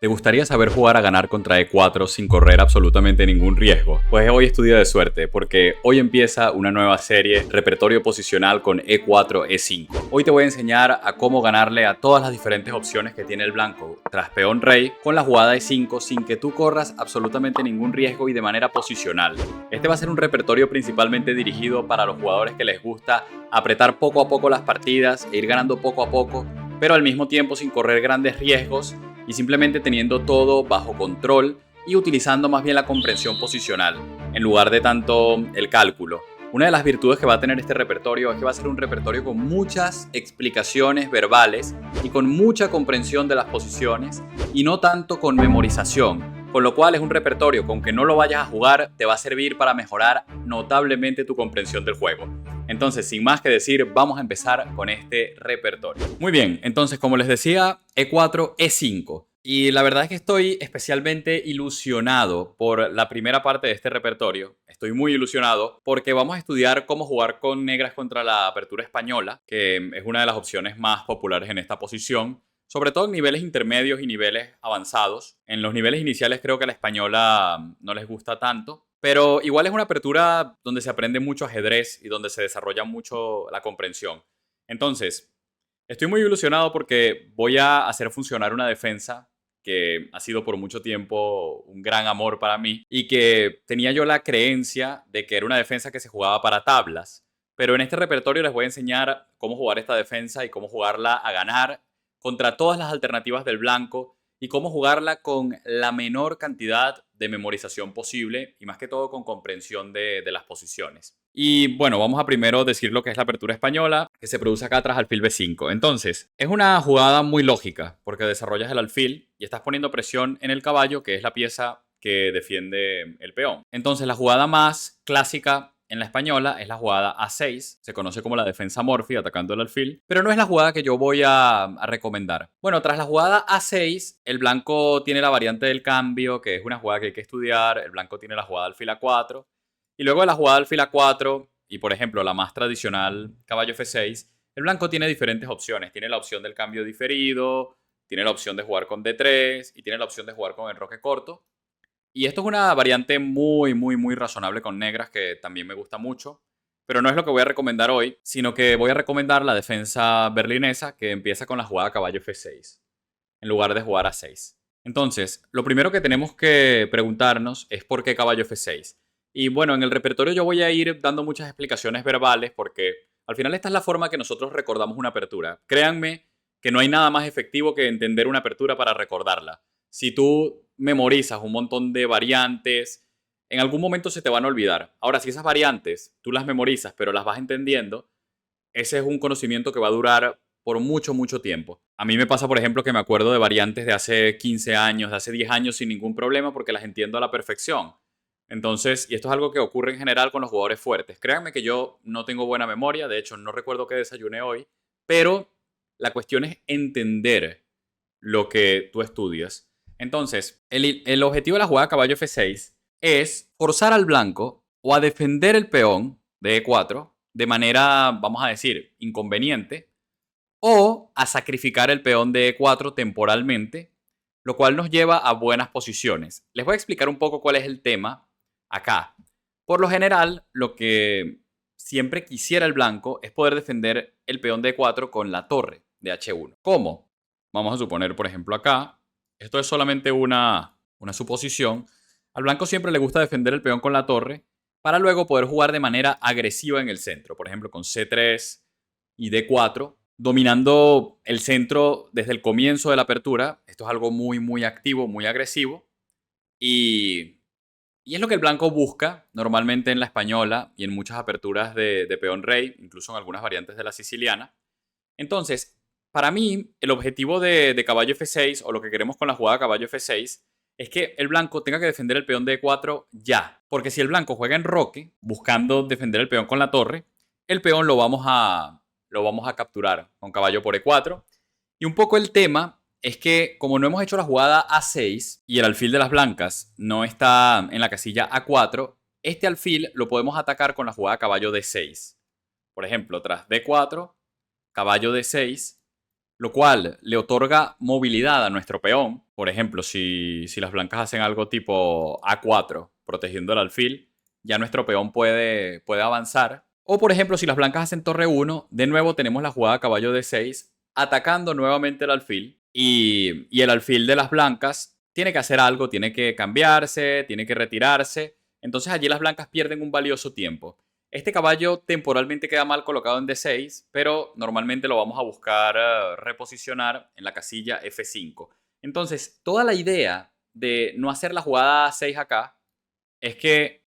¿Te gustaría saber jugar a ganar contra E4 sin correr absolutamente ningún riesgo? Pues hoy es tu día de suerte, porque hoy empieza una nueva serie, repertorio posicional con E4, E5. Hoy te voy a enseñar a cómo ganarle a todas las diferentes opciones que tiene el blanco tras peón rey con la jugada E5 sin que tú corras absolutamente ningún riesgo y de manera posicional. Este va a ser un repertorio principalmente dirigido para los jugadores que les gusta apretar poco a poco las partidas e ir ganando poco a poco, pero al mismo tiempo sin correr grandes riesgos y simplemente teniendo todo bajo control y utilizando más bien la comprensión posicional en lugar de tanto el cálculo. Una de las virtudes que va a tener este repertorio es que va a ser un repertorio con muchas explicaciones verbales y con mucha comprensión de las posiciones y no tanto con memorización. Con lo cual es un repertorio que aunque no lo vayas a jugar, te va a servir para mejorar notablemente tu comprensión del juego. Entonces, sin más que decir, vamos a empezar con este repertorio. Muy bien, entonces como les decía, E4, E5. Y la verdad es que estoy especialmente ilusionado por la primera parte de este repertorio. Estoy muy ilusionado porque vamos a estudiar cómo jugar con negras contra la apertura española, que es una de las opciones más populares en esta posición. Sobre todo en niveles intermedios y niveles avanzados. En los niveles iniciales creo que a la española no les gusta tanto. Pero igual es una apertura donde se aprende mucho ajedrez y donde se desarrolla mucho la comprensión. Entonces, estoy muy ilusionado porque voy a hacer funcionar una defensa que ha sido por mucho tiempo un gran amor para mí y que tenía yo la creencia de que era una defensa que se jugaba para tablas. Pero en este repertorio les voy a enseñar cómo jugar esta defensa y cómo jugarla a ganar contra todas las alternativas del blanco y cómo jugarla con la menor cantidad de memorización posible y más que todo con comprensión de las posiciones. Y bueno, vamos a primero decir lo que es la apertura española, que se produce acá tras alfil B5. Entonces, es una jugada muy lógica porque desarrollas el alfil y estás poniendo presión en el caballo, que es la pieza que defiende el peón. Entonces, la jugada más clásica en la española es la jugada A6, se conoce como la defensa Morphy, atacando el alfil, pero no es la jugada que yo voy a recomendar. Bueno, tras la jugada A6, el blanco tiene la variante del cambio, que es una jugada que hay que estudiar, el blanco tiene la jugada alfil A4, y luego de la jugada alfil A4, y por ejemplo la más tradicional, caballo F6, el blanco tiene diferentes opciones, tiene la opción del cambio diferido, tiene la opción de jugar con D3, y tiene la opción de jugar con enroque corto. Y esto es una variante muy razonable con negras que también me gusta mucho. Pero no es lo que voy a recomendar hoy, sino que voy a recomendar la defensa berlinesa que empieza con la jugada caballo F6, en lugar de jugar A6. Entonces, lo primero que tenemos que preguntarnos es por qué caballo F6. Y bueno, en el repertorio yo voy a ir dando muchas explicaciones verbales porque al final esta es la forma que nosotros recordamos una apertura. Créanme que no hay nada más efectivo que entender una apertura para recordarla. Si tú memorizas un montón de variantes, en algún momento se te van a olvidar. Ahora, si esas variantes tú las memorizas, pero las vas entendiendo, ese es un conocimiento que va a durar por mucho tiempo. A mí me pasa, por ejemplo, que me acuerdo de variantes de hace 15 años, de hace 10 años sin ningún problema porque las entiendo a la perfección. Entonces, y esto es algo que ocurre en general con los jugadores fuertes. Créanme que yo no tengo buena memoria, de hecho no recuerdo qué desayuné hoy, pero la cuestión es entender lo que tú estudias. Entonces, el objetivo de la jugada caballo F6 es forzar al blanco o a defender el peón de E4 de manera, vamos a decir, inconveniente, o a sacrificar el peón de E4 temporalmente, lo cual nos lleva a buenas posiciones. Les voy a explicar un poco cuál es el tema acá. Por lo general, lo que siempre quisiera el blanco es poder defender el peón de E4 con la torre de H1. ¿Cómo? Vamos a suponer, por ejemplo, acá, esto es solamente una suposición. Al blanco siempre le gusta defender el peón con la torre para luego poder jugar de manera agresiva en el centro. Por ejemplo, con C3 y D4, dominando el centro desde el comienzo de la apertura. Esto es algo muy activo, muy agresivo. Y es lo que el blanco busca normalmente en la española y en muchas aperturas de peón rey, incluso en algunas variantes de la siciliana. Entonces, para mí, el objetivo de caballo F6, o lo que queremos con la jugada caballo F6, es que el blanco tenga que defender el peón de E4 ya. Porque si el blanco juega en roque, buscando defender el peón con la torre, el peón lo vamos a capturar con caballo por E4. Y un poco el tema es que como no hemos hecho la jugada A6 y el alfil de las blancas no está en la casilla A4, este alfil lo podemos atacar con la jugada caballo D6. Por ejemplo, tras D4, caballo D6, lo cual le otorga movilidad a nuestro peón, Por ejemplo, si las blancas hacen algo tipo A4, protegiendo el alfil, ya nuestro peón puede avanzar. O por ejemplo, si las blancas hacen torre 1, de nuevo tenemos la jugada caballo D6, atacando nuevamente el alfil. Y el alfil de las blancas tiene que hacer algo, tiene que cambiarse, tiene que retirarse. Entonces allí las blancas pierden un valioso tiempo. Este caballo temporalmente queda mal colocado en D6, pero normalmente lo vamos a buscar reposicionar en la casilla F5. Entonces, toda la idea de no hacer la jugada 6 acá es que,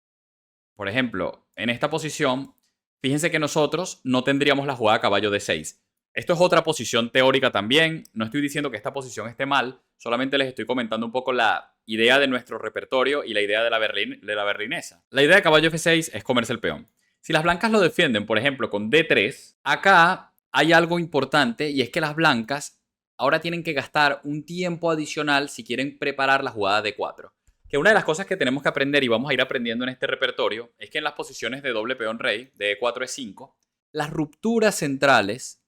por ejemplo, en esta posición, fíjense que nosotros no tendríamos la jugada caballo D6. Esto es otra posición teórica también. No estoy diciendo que esta posición esté mal, solamente les estoy comentando un poco la idea de nuestro repertorio y la idea de la berlinesa. La idea de caballo F6 es comerse el peón. Si las blancas lo defienden, por ejemplo, con D3, acá hay algo importante y es que las blancas ahora tienen que gastar un tiempo adicional si quieren preparar la jugada D4. Que una de las cosas que tenemos que aprender y vamos a ir aprendiendo en este repertorio es que en las posiciones de doble peón rey, de E4, E5, las rupturas centrales,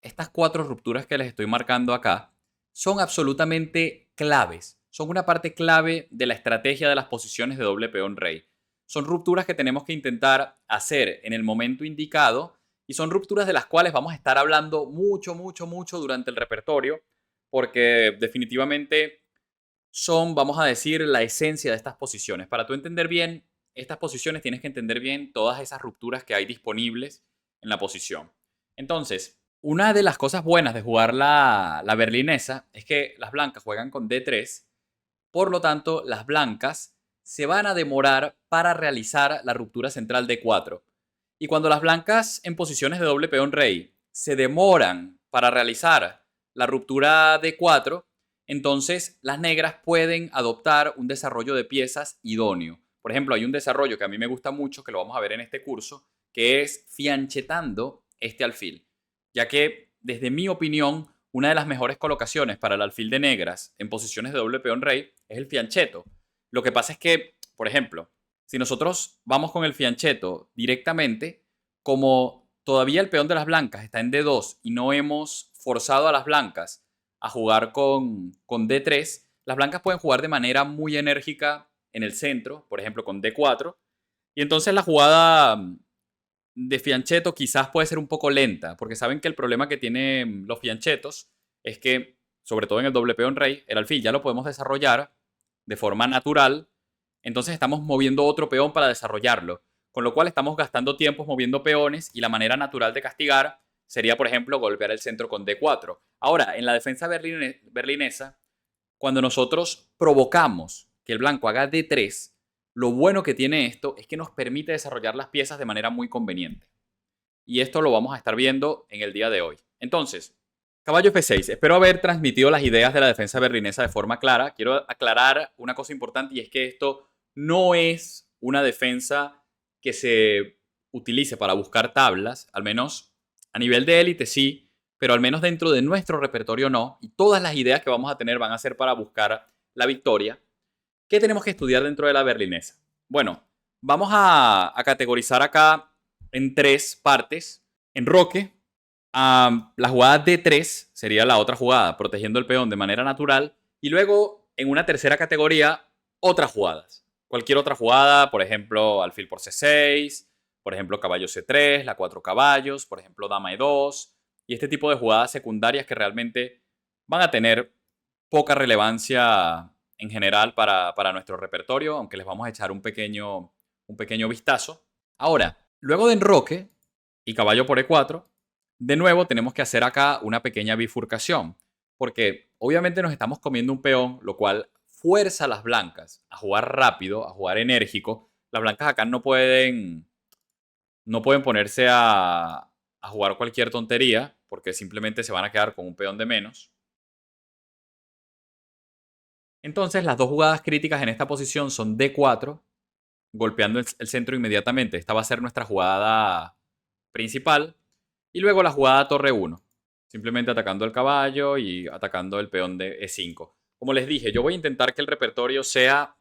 estas 4 rupturas que les estoy marcando acá, son absolutamente claves. Son una parte clave de la estrategia de las posiciones de doble peón rey. Son rupturas que tenemos que intentar hacer en el momento indicado y son rupturas de las cuales vamos a estar hablando mucho, mucho, mucho durante el repertorio, porque definitivamente son, vamos a decir, la esencia de estas posiciones. Para tú entender bien estas posiciones, tienes que entender bien todas esas rupturas que hay disponibles en la posición. Entonces, una de las cosas buenas de jugar la berlinesa es que las blancas juegan con D3, por lo tanto, las blancas se van a demorar para realizar la ruptura central D4. Y cuando las blancas en posiciones de doble peón rey se demoran para realizar la ruptura D4, entonces las negras pueden adoptar un desarrollo de piezas idóneo. Por ejemplo, hay un desarrollo que a mí me gusta mucho, que lo vamos a ver en este curso, que es fianchetando este alfil. Ya que, desde mi opinión, una de las mejores colocaciones para el alfil de negras en posiciones de doble peón rey es el fiancheto. Lo que pasa es que, por ejemplo, si nosotros vamos con el fiancheto directamente, como todavía el peón de las blancas está en D2 y no hemos forzado a las blancas a jugar con D3, las blancas pueden jugar de manera muy enérgica en el centro, por ejemplo con D4, y entonces la jugada de fianchetto quizás puede ser un poco lenta, porque saben que el problema que tienen los fianchetos es que, sobre todo en el doble peón rey, el alfil ya lo podemos desarrollar de forma natural, entonces estamos moviendo otro peón para desarrollarlo, con lo cual estamos gastando tiempos moviendo peones y la manera natural de castigar sería, por ejemplo, golpear el centro con D4. Ahora, en la defensa berlinesa, cuando nosotros provocamos que el blanco haga D3, lo bueno que tiene esto es que nos permite desarrollar las piezas de manera muy conveniente. Y esto lo vamos a estar viendo en el día de hoy. Entonces, caballo F6. Espero haber transmitido las ideas de la defensa berlinesa de forma clara. Quiero aclarar una cosa importante y es que esto no es una defensa que se utilice para buscar tablas, al menos a nivel de élite sí, pero al menos dentro de nuestro repertorio no. Y todas las ideas que vamos a tener van a ser para buscar la victoria. ¿Qué tenemos que estudiar dentro de la berlinesa? Bueno, vamos a categorizar acá en 3 partes. Enroque, la jugada D3 sería la otra jugada, protegiendo el peón de manera natural. Y luego, en una tercera categoría, otras jugadas. Cualquier otra jugada, por ejemplo, alfil por C6, por ejemplo, caballo C3, la 4 caballos, por ejemplo, dama E2, y este tipo de jugadas secundarias que realmente van a tener poca relevancia en general para nuestro repertorio, aunque les vamos a echar un pequeño vistazo. Ahora, luego de enroque y caballo por E4, de nuevo tenemos que hacer acá una pequeña bifurcación, porque obviamente nos estamos comiendo un peón, lo cual fuerza a las blancas a jugar rápido, a jugar enérgico. Las blancas acá no pueden ponerse a jugar cualquier tontería, porque simplemente se van a quedar con un peón de menos. Entonces, las dos jugadas críticas en esta posición son D4, golpeando el centro inmediatamente. Esta va a ser nuestra jugada principal. Y luego la jugada torre 1, simplemente atacando el caballo y atacando el peón de E5. Como les dije, yo voy a intentar que el repertorio sea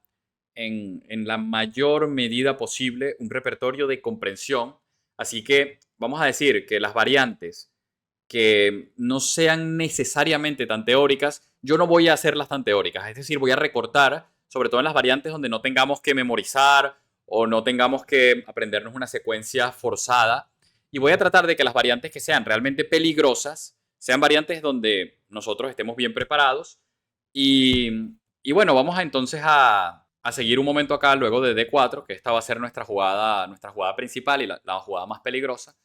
en la mayor medida posible un repertorio de comprensión. Así que vamos a decir que las variantes que no sean necesariamente tan teóricas, yo no voy a hacerlas tan teóricas. Es decir, voy a recortar, sobre todo en las variantes donde no tengamos que memorizar o no tengamos que aprendernos una secuencia forzada. Y voy a tratar de que las variantes que sean realmente peligrosas sean variantes donde nosotros estemos bien preparados. Y bueno, vamos entonces a seguir un momento acá luego de D4, que esta va a ser nuestra jugada principal y la jugada más peligrosa.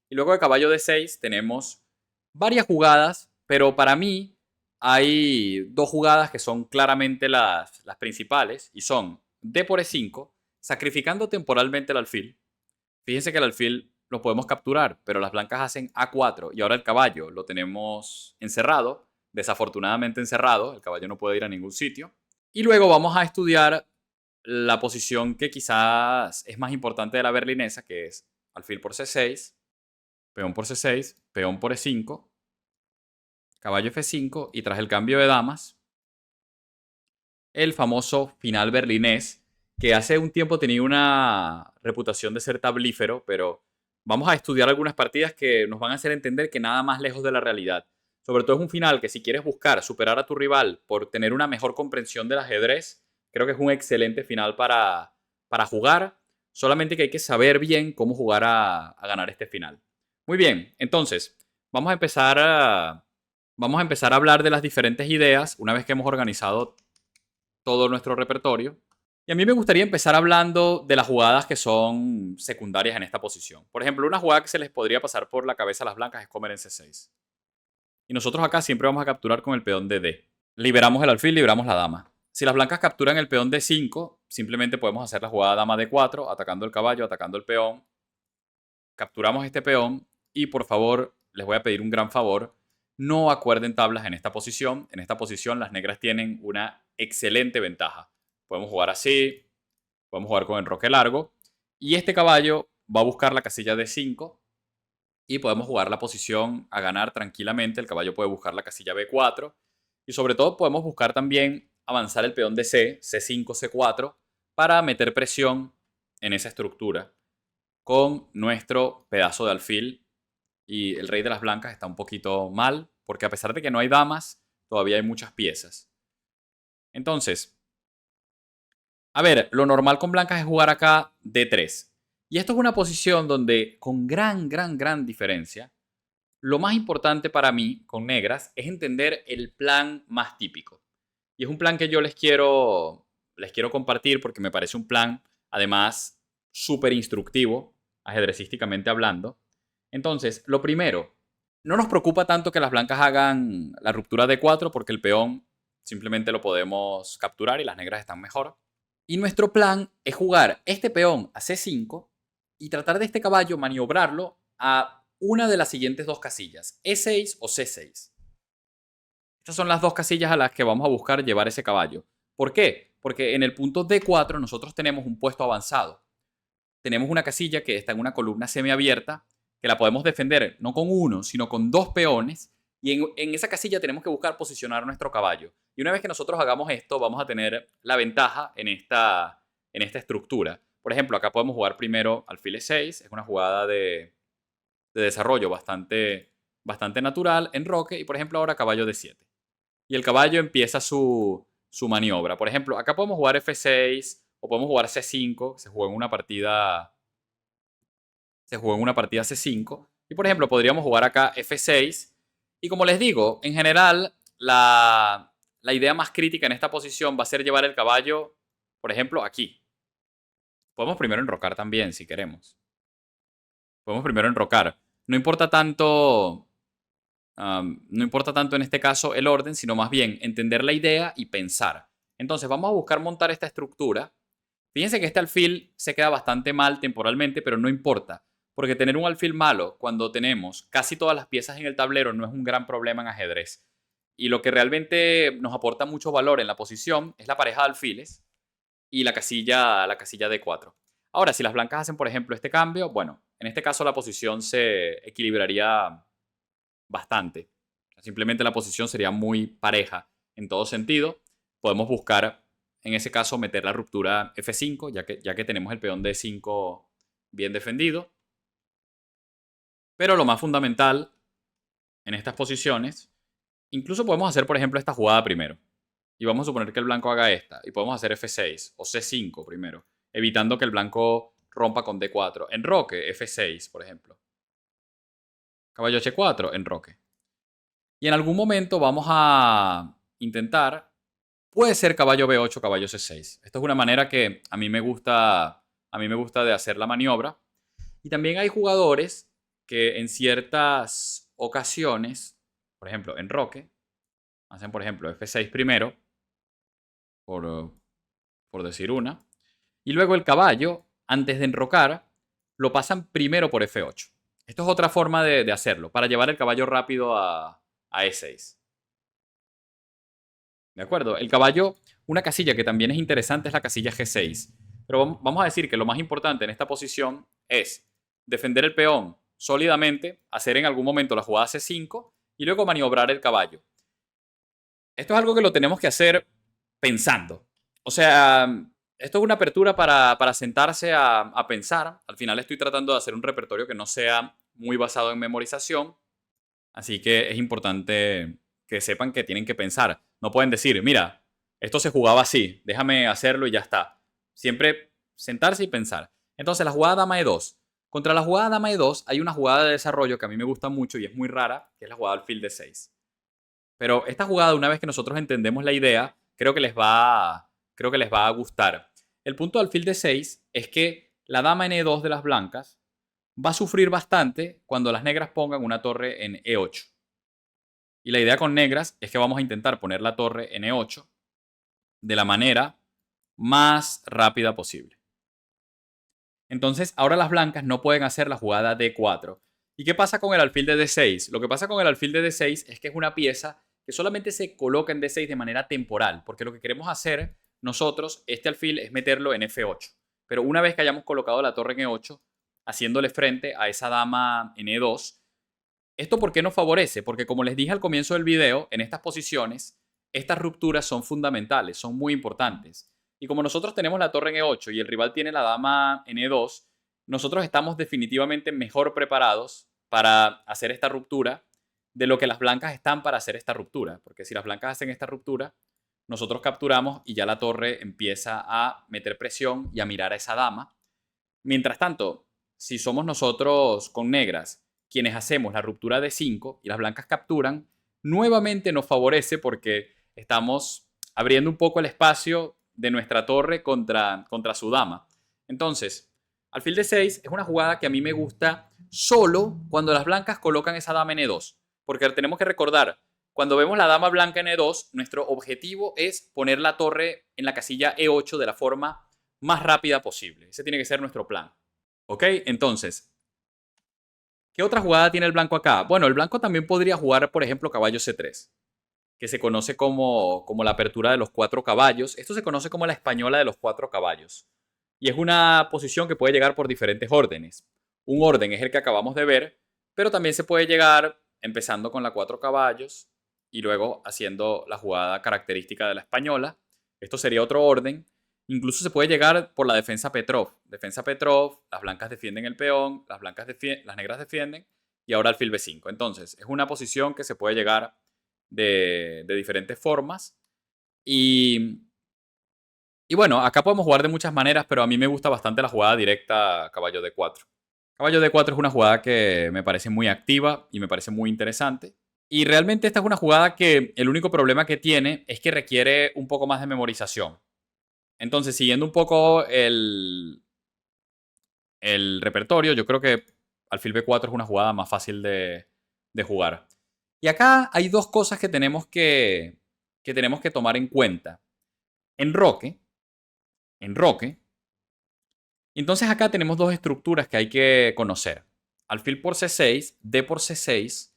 Y luego de caballo D6 tenemos varias jugadas, pero para mí hay dos jugadas que son claramente las principales y son D por E5, sacrificando temporalmente el alfil. Fíjense que el alfil lo podemos capturar, pero las blancas hacen A4 y ahora el caballo lo tenemos encerrado, desafortunadamente encerrado, el caballo no puede ir a ningún sitio. Y luego vamos a estudiar la posición que quizás es más importante de la berlinesa, que es alfil por C6, peón por C6, peón por E5, caballo F5 y tras el cambio de damas, el famoso final berlinés, que hace un tiempo tenía una reputación de ser tablífero, pero vamos a estudiar algunas partidas que nos van a hacer entender que nada más lejos de la realidad. Sobre todo es un final que si quieres buscar superar a tu rival por tener una mejor comprensión del ajedrez, creo que es un excelente final para jugar, solamente que hay que saber bien cómo jugar a ganar este final. Muy bien, entonces, vamos a empezar a hablar de las diferentes ideas una vez que hemos organizado todo nuestro repertorio. Y a mí me gustaría empezar hablando de las jugadas que son secundarias en esta posición. Por ejemplo, una jugada que se les podría pasar por la cabeza a las blancas es comer en C6. Y nosotros acá siempre vamos a capturar con el peón de D. Liberamos el alfil, liberamos la dama. Si las blancas capturan el peón D5, simplemente podemos hacer la jugada dama D4, atacando el caballo, atacando el peón. Capturamos este peón y por favor, les voy a pedir un gran favor, no acuerden tablas en esta posición. En esta posición las negras tienen una excelente ventaja. Podemos jugar así, podemos jugar con enroque largo y este caballo va a buscar la casilla D5 y podemos jugar la posición a ganar tranquilamente. El caballo puede buscar la casilla B4 y sobre todo podemos buscar también avanzar el peón de C, C5, C4 para meter presión en esa estructura con nuestro pedazo de alfil. Y el rey de las blancas está un poquito mal porque a pesar de que no hay damas, todavía hay muchas piezas. Entonces, a ver, lo normal con blancas es jugar acá D3. Y esto es una posición donde, con gran diferencia, lo más importante para mí, con negras, es entender el plan más típico. Y es un plan que yo les quiero compartir porque me parece un plan, además, súper instructivo, ajedrecísticamente hablando. Entonces, lo primero, no nos preocupa tanto que las blancas hagan la ruptura de 4 porque el peón simplemente lo podemos capturar y las negras están mejor. Y nuestro plan es jugar este peón a C5 y tratar de este caballo maniobrarlo a una de las siguientes dos casillas, E6 o C6. Estas son las dos casillas a las que vamos a buscar llevar ese caballo. ¿Por qué? Porque en el punto D4 nosotros tenemos un puesto avanzado. Tenemos una casilla que está en una columna semiabierta que la podemos defender no con uno, sino con dos peones. Y en esa casilla tenemos que buscar posicionar nuestro caballo. Y una vez que nosotros hagamos esto, vamos a tener la ventaja en esta estructura. Por ejemplo, acá podemos jugar primero alfil E6. Es una jugada de desarrollo bastante natural, enroque. Y por ejemplo ahora caballo D7. Y el caballo empieza su maniobra. Por ejemplo, acá podemos jugar F6 o podemos jugar C5. Se jugó en una partida C5. Y por ejemplo, podríamos jugar acá F6. Y como les digo, en general, la idea más crítica en esta posición va a ser llevar el caballo, por ejemplo, aquí. Podemos primero enrocar también, si queremos. Podemos primero enrocar. No importa tanto en este caso el orden, sino más bien entender la idea y pensar. Entonces vamos a buscar montar esta estructura. Fíjense que este alfil se queda bastante mal temporalmente, pero no importa. Porque tener un alfil malo cuando tenemos casi todas las piezas en el tablero no es un gran problema en ajedrez. Y lo que realmente nos aporta mucho valor en la posición es la pareja de alfiles y la casilla D4. Ahora, si las blancas hacen, por ejemplo, este cambio, bueno, en este caso la posición se equilibraría bastante. Simplemente la posición sería muy pareja en todo sentido. Podemos buscar, en ese caso, meter la ruptura F5, ya que tenemos el peón D5 bien defendido. Pero lo más fundamental en estas posiciones incluso podemos hacer, por ejemplo, esta jugada primero. Y vamos a suponer que el blanco haga esta. Y podemos hacer F6 o C5 primero, evitando que el blanco rompa con D4. Enroque, F6, por ejemplo. Caballo H4, enroque. Y en algún momento vamos a intentar, puede ser caballo B8, caballo C6. Esto es una manera que a mí me gusta de hacer la maniobra. Y también hay jugadores que en ciertas ocasiones, por ejemplo, enroque, hacen por ejemplo F6 primero, por decir una, y luego el caballo, antes de enrocar, lo pasan primero por F8. Esto es otra forma de hacerlo, para llevar el caballo rápido a E6. ¿De acuerdo? El caballo, una casilla que también es interesante es la casilla G6. Pero vamos a decir que lo más importante en esta posición es defender el peón sólidamente, hacer en algún momento la jugada C5 y luego maniobrar el caballo. Esto es algo que lo tenemos que hacer pensando. O sea, esto es una apertura para sentarse a pensar. Al final estoy tratando de hacer un repertorio que no sea muy basado en memorización. Así que es importante que sepan que tienen que pensar. No pueden decir, mira, esto se jugaba así, déjame hacerlo y ya está. Siempre sentarse y pensar. Entonces, la jugada dama E2. Contra la jugada dama E2 hay una jugada de desarrollo que a mí me gusta mucho y es muy rara, que es la jugada alfil D6. Pero esta jugada, una vez que nosotros entendemos la idea, creo que les va a gustar. El punto de alfil D6 es que la dama en E2 de las blancas va a sufrir bastante cuando las negras pongan una torre en E8. Y la idea con negras es que vamos a intentar poner la torre en E8 de la manera más rápida posible. Entonces, ahora las blancas no pueden hacer la jugada D4. ¿Y qué pasa con el alfil de D6? Lo que pasa con el alfil de D6 es que es una pieza que solamente se coloca en D6 de manera temporal, porque lo que queremos hacer nosotros, este alfil, es meterlo en F8. Pero una vez que hayamos colocado la torre en E8, haciéndole frente a esa dama en E2, ¿esto por qué nos favorece? Porque como les dije al comienzo del video, en estas posiciones, estas rupturas son fundamentales, son muy importantes. Y como nosotros tenemos la torre en E8 y el rival tiene la dama en E2, nosotros estamos definitivamente mejor preparados para hacer esta ruptura de lo que las blancas están para hacer esta ruptura. Porque si las blancas hacen esta ruptura, nosotros capturamos y ya la torre empieza a meter presión y a mirar a esa dama. Mientras tanto, si somos nosotros con negras quienes hacemos la ruptura de 5 y las blancas capturan, nuevamente nos favorece porque estamos abriendo un poco el espacio de nuestra torre contra su dama. Entonces, alfil de 6 es una jugada que a mí me gusta solo cuando las blancas colocan esa dama en E2. Porque tenemos que recordar, cuando vemos la dama blanca en E2, nuestro objetivo es poner la torre en la casilla E8 de la forma más rápida posible. Ese tiene que ser nuestro plan. ¿Ok? Entonces, ¿qué otra jugada tiene el blanco acá? Bueno, el blanco también podría jugar, por ejemplo, caballo C3, que se conoce como la apertura de los 4 caballos. Esto se conoce como la española de los 4 caballos. Y es una posición que puede llegar por diferentes órdenes. Un orden es el que acabamos de ver, pero también se puede llegar empezando con la 4 caballos y luego haciendo la jugada característica de la española. Esto sería otro orden. Incluso se puede llegar por la defensa Petrov. Defensa Petrov, las blancas defienden el peón, las negras defienden y ahora alfil B5. Entonces, es una posición que se puede llegar de diferentes formas. Y bueno, acá podemos jugar de muchas maneras, pero a mí me gusta bastante la jugada directa caballo D4. Caballo D4 es una jugada que me parece muy activa y me parece muy interesante. Y realmente esta es una jugada que el único problema que tiene es que requiere un poco más de memorización. Entonces, siguiendo un poco el repertorio, yo creo que alfil B4 es una jugada más fácil de jugar. Y acá hay dos cosas que tenemos que tomar en cuenta. Enroque. Entonces acá tenemos dos estructuras que hay que conocer. Alfil por C6, D por C6,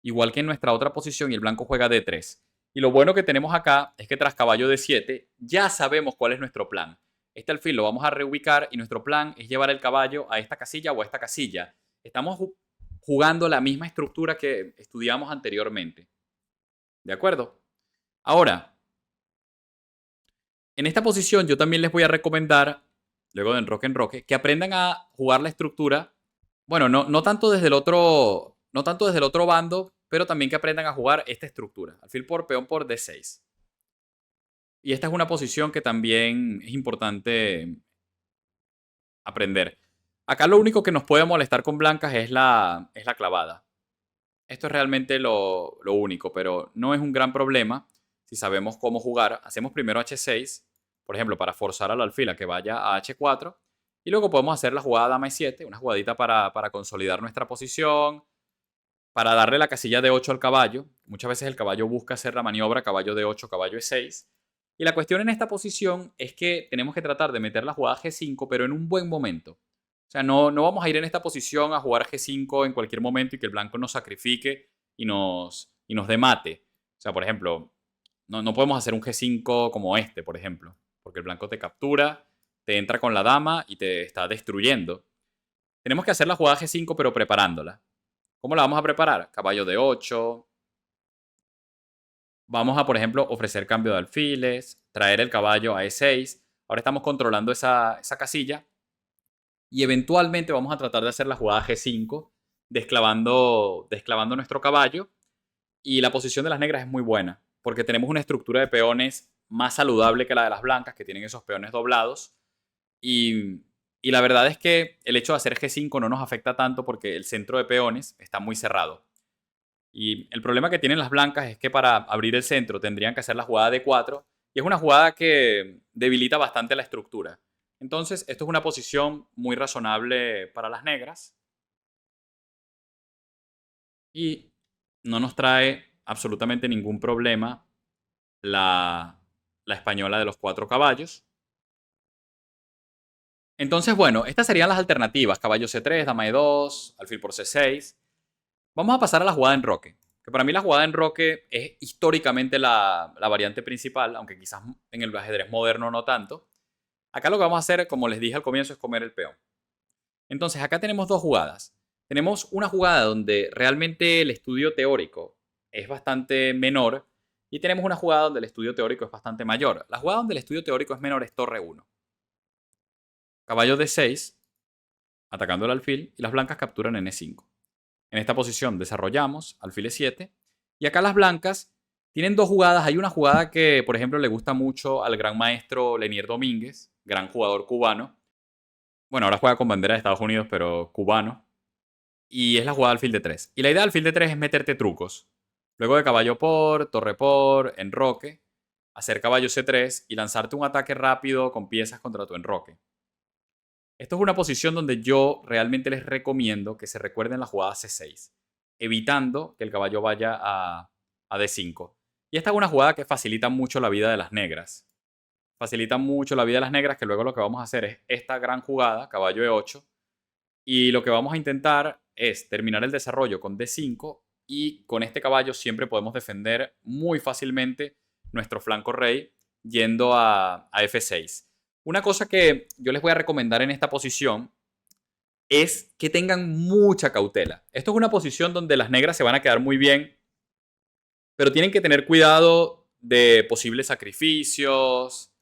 igual que en nuestra otra posición, y el blanco juega D3. Y lo bueno que tenemos acá es que tras caballo D7 ya sabemos cuál es nuestro plan. Este alfil lo vamos a reubicar y nuestro plan es llevar el caballo a esta casilla o a esta casilla. Estamos jugando la misma estructura que estudiamos anteriormente. ¿De acuerdo? Ahora, en ando posición yo también les voy a recomendar, luego de enroque, que aprendan a jugar la estructura. Bueno, no tanto desde el otro bando, pero también que aprendan a jugar esta estructura. Alfil por peón por D6. Y esta es una posición que también es importante aprender. Acá lo único que nos puede molestar con blancas es la clavada. Esto es realmente lo único, pero no es un gran problema si sabemos cómo jugar. Hacemos primero H6, por ejemplo, para forzar al alfil a que vaya a H4. Y luego podemos hacer la jugada dama E7, una jugadita para consolidar nuestra posición, para darle la casilla de 8 al caballo. Muchas veces el caballo busca hacer la maniobra caballo de 8, caballo E6. Y la cuestión en esta posición es que tenemos que tratar de meter la jugada G5, pero en un buen momento. O sea, no vamos a ir en esta posición a jugar G5 en cualquier momento y que el blanco nos sacrifique y nos dé mate. O sea, por ejemplo, no podemos hacer un G5 como este, por ejemplo. Porque el blanco te captura, te entra con la dama y te está destruyendo. Tenemos que hacer la jugada G5 pero preparándola. ¿Cómo la vamos a preparar? Caballo de 8. Vamos a, por ejemplo, ofrecer cambio de alfiles, traer el caballo a E6. Ahora estamos controlando esa casilla. Y eventualmente vamos a tratar de hacer la jugada G5, desclavando nuestro caballo. Y la posición de las negras es muy buena, porque tenemos una estructura de peones más saludable que la de las blancas, que tienen esos peones doblados. Y la verdad es que el hecho de hacer G5 no nos afecta tanto porque el centro de peones está muy cerrado. Y el problema que tienen las blancas es que para abrir el centro tendrían que hacer la jugada de 4 y es una jugada que debilita bastante la estructura. Entonces, esto es una posición muy razonable para las negras y no nos trae absolutamente ningún problema la española de los 4 caballos. Entonces, bueno, estas serían las alternativas. Caballo C3, dama E2, alfil por C6. Vamos a pasar a la jugada en roque. Que para mí la jugada en roque es históricamente la variante principal, aunque quizás en el ajedrez moderno no tanto. Acá lo que vamos a hacer, como les dije al comienzo, es comer el peón. Entonces acá tenemos dos jugadas. Tenemos una jugada donde realmente el estudio teórico es bastante menor y tenemos una jugada donde el estudio teórico es bastante mayor. La jugada donde el estudio teórico es menor es torre 1. Caballo D6, atacando el alfil, y las blancas capturan en E5. En esta posición desarrollamos alfil E7. Y acá las blancas tienen dos jugadas. Hay una jugada que, por ejemplo, le gusta mucho al gran maestro Lenier Domínguez, gran jugador cubano. Bueno, ahora juega con bandera de Estados Unidos, pero cubano. Y es la jugada alfil D3. Y la idea del alfil D3 es meterte trucos. Luego de caballo por, torre por, enroque, hacer caballo C3 y lanzarte un ataque rápido con piezas contra tu enroque. Esto es una posición donde yo realmente les recomiendo que se recuerden la jugada C6, evitando que el caballo vaya a D5. Y esta es una jugada que facilita mucho la vida de las negras. Facilita mucho la vida de las negras, que luego lo que vamos a hacer es esta gran jugada, caballo E8. Y lo que vamos a intentar es terminar el desarrollo con D5 y con este caballo siempre podemos defender muy fácilmente nuestro flanco rey yendo a F6. Una cosa que yo les voy a recomendar en esta posición es que tengan mucha cautela. Esto es una posición donde las negras se van a quedar muy bien, pero tienen que tener cuidado de posibles sacrificios,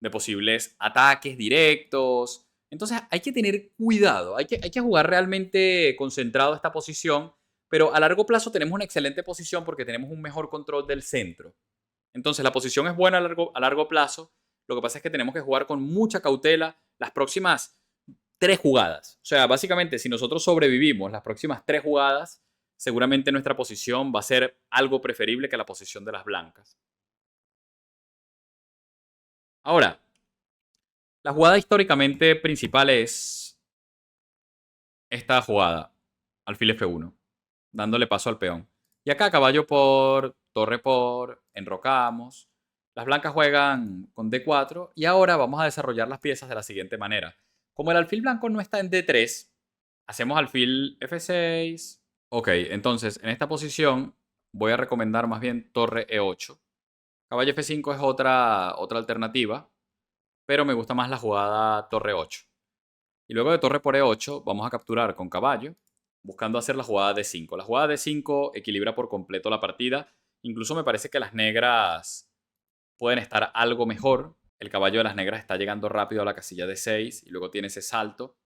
de posibles ataques directos. Entonces hay que tener cuidado, hay que jugar realmente concentrado esta posición, pero a largo plazo tenemos una excelente posición porque tenemos un mejor control del centro. Entonces la posición es buena a largo plazo. Lo que pasa es que tenemos que jugar con mucha cautela las próximas 3 jugadas. O sea, básicamente, si nosotros sobrevivimos las próximas 3 jugadas, seguramente nuestra posición va a ser algo preferible que la posición de las blancas. Ahora, la jugada históricamente principal es esta jugada, alfil F1, dándole paso al peón. Y acá caballo por, torre por, enrocamos. Las blancas juegan con D4 y ahora vamos a desarrollar las piezas de la siguiente manera. Como el alfil blanco no está en D3, hacemos alfil F6. Ok, entonces en esta posición voy a recomendar más bien torre E8. Caballo F5 es otra alternativa, pero me gusta más la jugada torre 8. Y luego de torre por E8 vamos a capturar con caballo, buscando hacer la jugada D5. La jugada D5 equilibra por completo la partida. Incluso me parece que las negras pueden estar algo mejor. El caballo de las negras está llegando rápido a la casilla D6 y luego tiene ese salto.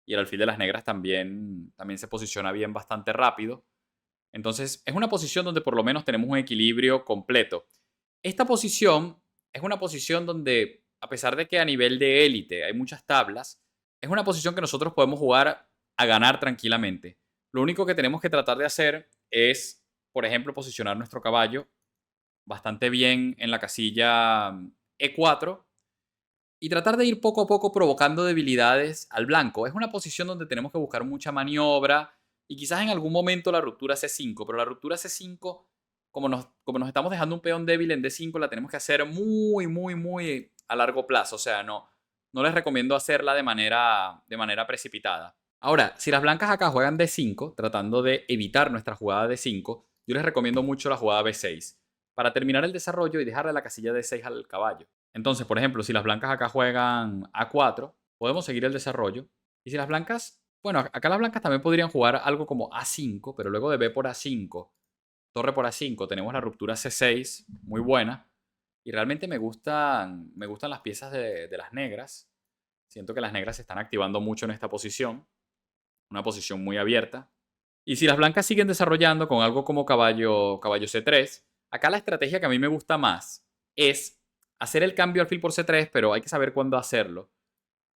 Y el alfil de las negras también se posiciona bien bastante rápido. Entonces es una posición donde por lo menos tenemos un equilibrio completo. Esta posición es una posición donde, a pesar de que a nivel de élite hay muchas tablas, es una posición que nosotros podemos jugar a ganar tranquilamente. Lo único que tenemos que tratar de hacer es, por ejemplo, posicionar nuestro caballo bastante bien en la casilla E4 y tratar de ir poco a poco provocando debilidades al blanco. Es una posición donde tenemos que buscar mucha maniobra y quizás en algún momento la ruptura C5, pero la ruptura C5, como nos estamos dejando un peón débil en D5, la tenemos que hacer muy, muy, muy a largo plazo. O sea, no les recomiendo hacerla de manera precipitada. Ahora, si las blancas acá juegan D5, tratando de evitar nuestra jugada D5, yo les recomiendo mucho la jugada B6 para terminar el desarrollo y dejarle la casilla D6 al caballo. Entonces, por ejemplo, si las blancas acá juegan A4, podemos seguir el desarrollo. Y si las blancas, bueno, acá las blancas también podrían jugar algo como A5, pero luego de B por A5, torre por A5, tenemos la ruptura C6, muy buena. Y realmente me gustan las piezas de las negras. Siento que las negras se están activando mucho en esta posición. Una posición muy abierta. Y si las blancas siguen desarrollando con algo como caballo C3, acá la estrategia que a mí me gusta más es hacer el cambio alfil por C3, pero hay que saber cuándo hacerlo.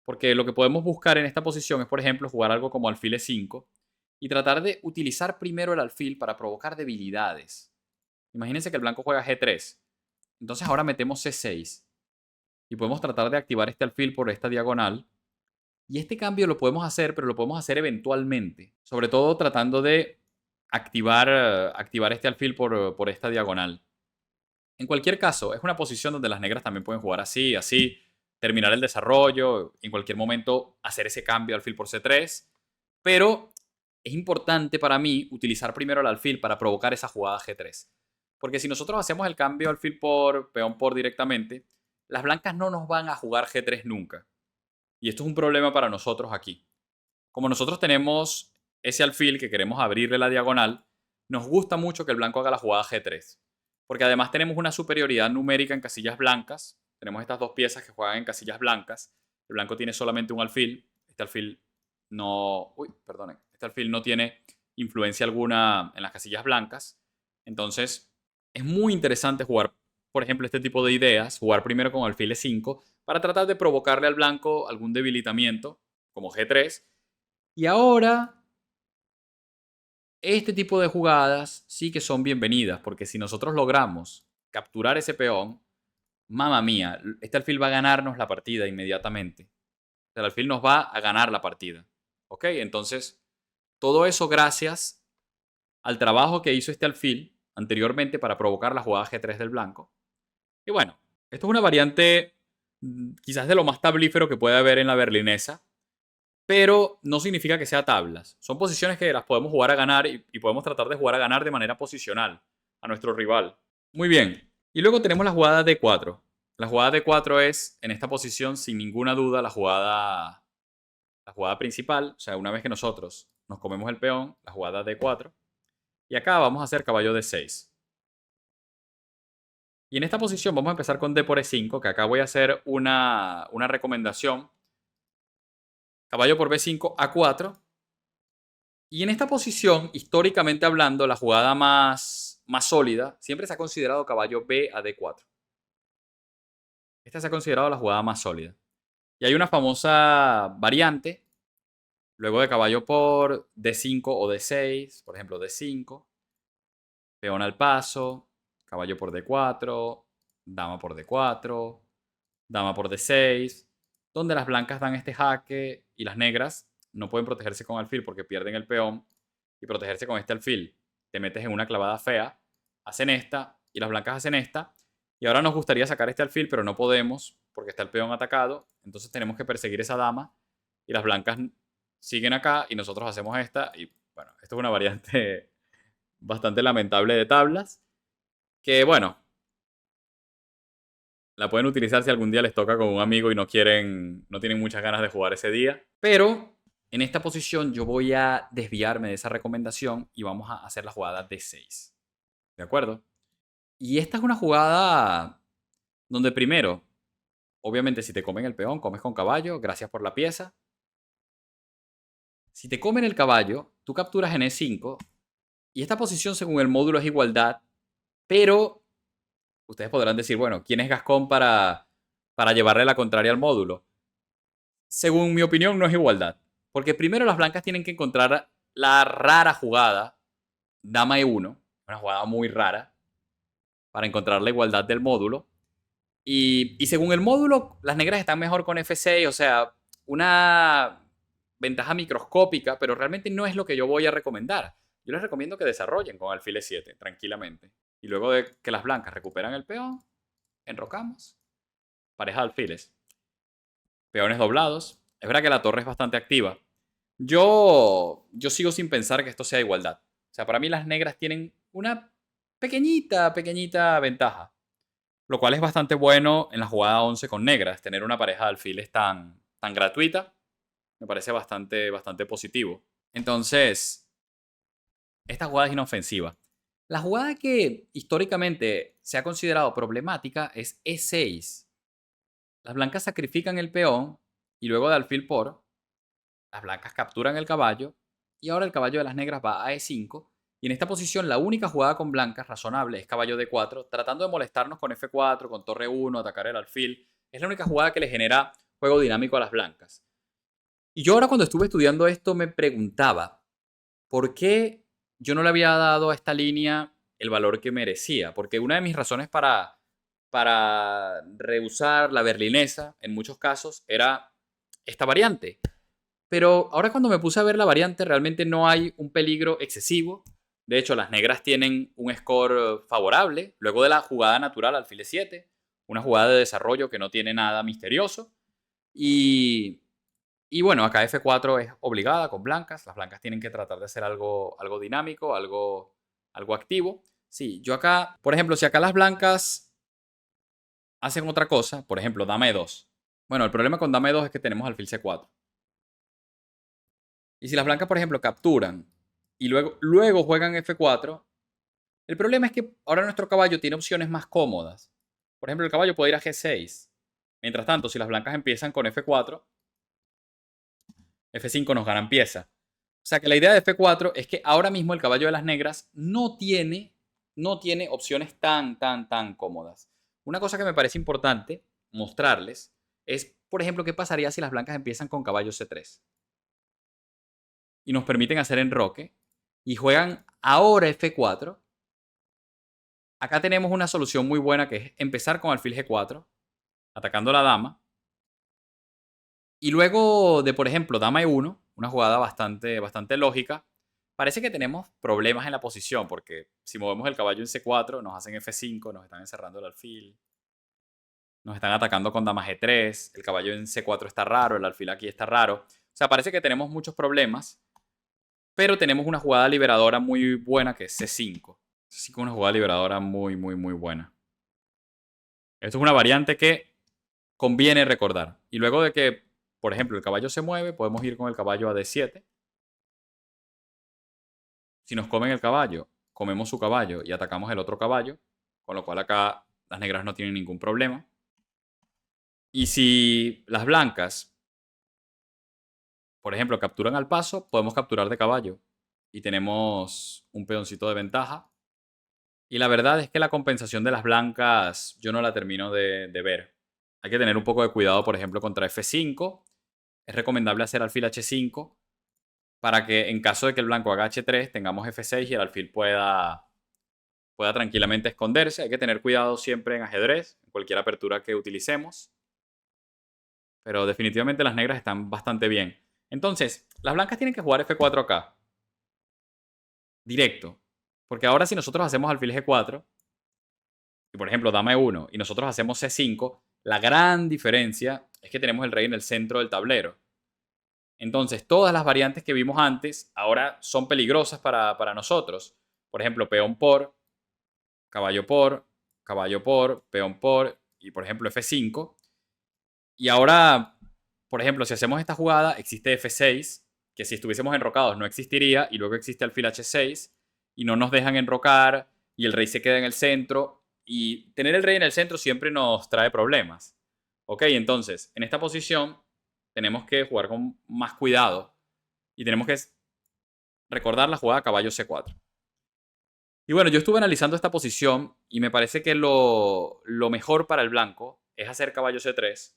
Porque lo que podemos buscar en esta posición es, por ejemplo, jugar algo como alfil E5 y tratar de utilizar primero el alfil para provocar debilidades. Imagínense que el blanco juega G3. Entonces ahora metemos C6 y podemos tratar de activar este alfil por esta diagonal. Y este cambio lo podemos hacer, pero lo podemos hacer eventualmente. Sobre todo tratando de activar este alfil por esta diagonal. En cualquier caso, es una posición donde las negras también pueden jugar así, así, terminar el desarrollo, en cualquier momento hacer ese cambio alfil por C3. Pero es importante para mí utilizar primero el alfil para provocar esa jugada G3. Porque si nosotros hacemos el cambio alfil por peón por directamente, las blancas no nos van a jugar G3 nunca. Y esto es un problema para nosotros aquí. Como nosotros tenemos ese alfil que queremos abrirle la diagonal, nos gusta mucho que el blanco haga la jugada G3. Porque además tenemos una superioridad numérica en casillas blancas. Tenemos estas dos piezas que juegan en casillas blancas. El blanco tiene solamente un alfil. Este alfil no... Uy, perdonen. Este alfil no tiene influencia alguna en las casillas blancas. Entonces, es muy interesante jugar, por ejemplo, este tipo de ideas. Jugar primero con alfil E5 para tratar de provocarle al blanco algún debilitamiento, como G3. Y ahora, este tipo de jugadas sí que son bienvenidas, porque si nosotros logramos capturar ese peón, mamma mía, este alfil va a ganarnos la partida inmediatamente. El alfil nos va a ganar la partida. ¿Ok? Entonces, todo eso gracias al trabajo que hizo este alfil anteriormente para provocar la jugada G3 del blanco. Y bueno, esto es una variante quizás de lo más tablífero que puede haber en la berlinesa, pero no significa que sea tablas. Son posiciones que las podemos jugar a ganar y podemos tratar de jugar a ganar de manera posicional a nuestro rival. Muy bien. Y luego tenemos la jugada D4. La jugada D4 es, en esta posición, sin ninguna duda, la jugada principal. O sea, una vez que nosotros nos comemos el peón, la jugada D4. Y acá vamos a hacer caballo D6. Y en esta posición vamos a empezar con D por E5, que acá voy a hacer una recomendación. Caballo por B5, A4. Y en esta posición, históricamente hablando, la jugada más sólida siempre se ha considerado caballo B a D4. Esta se ha considerado la jugada más sólida. Y hay una famosa variante, luego de caballo por D5 o D6, por ejemplo D5, peón al paso, caballo por D4, dama por D4, dama por D6, donde las blancas dan este jaque y las negras no pueden protegerse con alfil porque pierden el peón y protegerse con este alfil. Te metes en una clavada fea, hacen esta y las blancas hacen esta. Y ahora nos gustaría sacar este alfil, pero no podemos porque está el peón atacado. Entonces tenemos que perseguir esa dama y las blancas siguen acá y nosotros hacemos esta. Y bueno, esto es una variante bastante lamentable de tablas que bueno, la pueden utilizar si algún día les toca con un amigo y no tienen muchas ganas de jugar ese día. Pero en esta posición yo voy a desviarme de esa recomendación y vamos a hacer la jugada D6. ¿De acuerdo? Y esta es una jugada donde primero, obviamente si te comen el peón, comes con caballo, gracias por la pieza. Si te comen el caballo, tú capturas en E5 Y esta posición según el módulo es igualdad, pero ustedes podrán decir, bueno, ¿quién es Gascón para llevarle la contraria al módulo? Según mi opinión, no es igualdad. Porque primero las blancas tienen que encontrar la rara jugada, dama E1, una jugada muy rara, para encontrar la igualdad del módulo. Y según el módulo, las negras están mejor con F6, o sea, una ventaja microscópica, pero realmente no es lo que yo voy a recomendar. Yo les recomiendo que desarrollen con alfil E7, tranquilamente. Y luego de que las blancas recuperan el peón, enrocamos. Pareja de alfiles. Peones doblados. Es verdad que la torre es bastante activa. Yo sigo sin pensar que esto sea igualdad. O sea, para mí las negras tienen una pequeñita ventaja. Lo cual es bastante bueno en la jugada 11 con negras. Tener una pareja de alfiles tan gratuita me parece bastante positivo. Entonces, esta jugada es inofensiva. La jugada que históricamente se ha considerado problemática es E6. Las blancas sacrifican el peón y luego de alfil por, las blancas capturan el caballo y ahora el caballo de las negras va a E5. Y en esta posición la única jugada con blancas razonable es caballo D4, tratando de molestarnos con F4, con torre 1, atacar el alfil. Es la única jugada que le genera juego dinámico a las blancas. Y yo ahora cuando estuve estudiando esto me preguntaba, ¿por qué yo no le había dado a esta línea el valor que merecía? Porque una de mis razones para rehusar la berlinesa, en muchos casos, era esta variante. Pero ahora cuando me puse a ver la variante, realmente no hay un peligro excesivo. De hecho, las negras tienen un score favorable. Luego de la jugada natural alfil E7, una jugada de desarrollo que no tiene nada misterioso. Y bueno, acá F4 es obligada con blancas. Las blancas tienen que tratar de hacer algo dinámico, algo activo. Sí, yo acá, por ejemplo, si acá las blancas hacen otra cosa, por ejemplo, dama E2. Bueno, el problema con dama E2 es que tenemos alfil C4. Y si las blancas, por ejemplo, capturan y luego juegan F4, el problema es que ahora nuestro caballo tiene opciones más cómodas. Por ejemplo, el caballo puede ir a G6. Mientras tanto, si las blancas empiezan con F4, F5 nos ganan pieza. O sea que la idea de F4 es que ahora mismo el caballo de las negras no tiene opciones tan cómodas. Una cosa que me parece importante mostrarles es, por ejemplo, qué pasaría si las blancas empiezan con caballo C3 y nos permiten hacer enroque y juegan ahora F4. Acá tenemos una solución muy buena que es empezar con alfil G4, atacando la dama. Y luego de, por ejemplo, dama E1, una jugada bastante lógica, parece que tenemos problemas en la posición, porque si movemos el caballo en C4, nos hacen F5, nos están encerrando el alfil, nos están atacando con dama G3, el caballo en C4 está raro, el alfil aquí está raro. O sea, parece que tenemos muchos problemas, pero tenemos una jugada liberadora muy buena que es C5. C5 es una jugada liberadora muy buena. Esto es una variante que conviene recordar. Y luego de que, por ejemplo, el caballo se mueve, podemos ir con el caballo a D7. Si nos comen el caballo, comemos su caballo y atacamos el otro caballo, con lo cual acá las negras no tienen ningún problema. Y si las blancas, por ejemplo, capturan al paso, podemos capturar de caballo y tenemos un peoncito de ventaja. Y la verdad es que la compensación de las blancas yo no la termino de ver. Hay que tener un poco de cuidado, por ejemplo, contra F5. Es recomendable hacer alfil H5 para que en caso de que el blanco haga H3 tengamos F6 y el alfil pueda tranquilamente esconderse. Hay que tener cuidado siempre en ajedrez, en cualquier apertura que utilicemos. Pero definitivamente las negras están bastante bien. Entonces, las blancas tienen que jugar F4 acá. Directo. Porque ahora si nosotros hacemos alfil G4, y por ejemplo dama E1, y nosotros hacemos C5, la gran diferencia es que tenemos el rey en el centro del tablero. Entonces, todas las variantes que vimos antes ahora son peligrosas para nosotros. Por ejemplo, peón por, caballo por, peón por, y por ejemplo F5. Y ahora, por ejemplo, si hacemos esta jugada, existe F6, que si estuviésemos enrocados no existiría, y luego existe alfil H6, y no nos dejan enrocar, y el rey se queda en el centro, y tener el rey en el centro siempre nos trae problemas. Ok, entonces, en esta posición tenemos que jugar con más cuidado, y tenemos que recordar la jugada caballo C4. Y bueno, yo estuve analizando esta posición y me parece que lo mejor para el blanco es hacer caballo C3.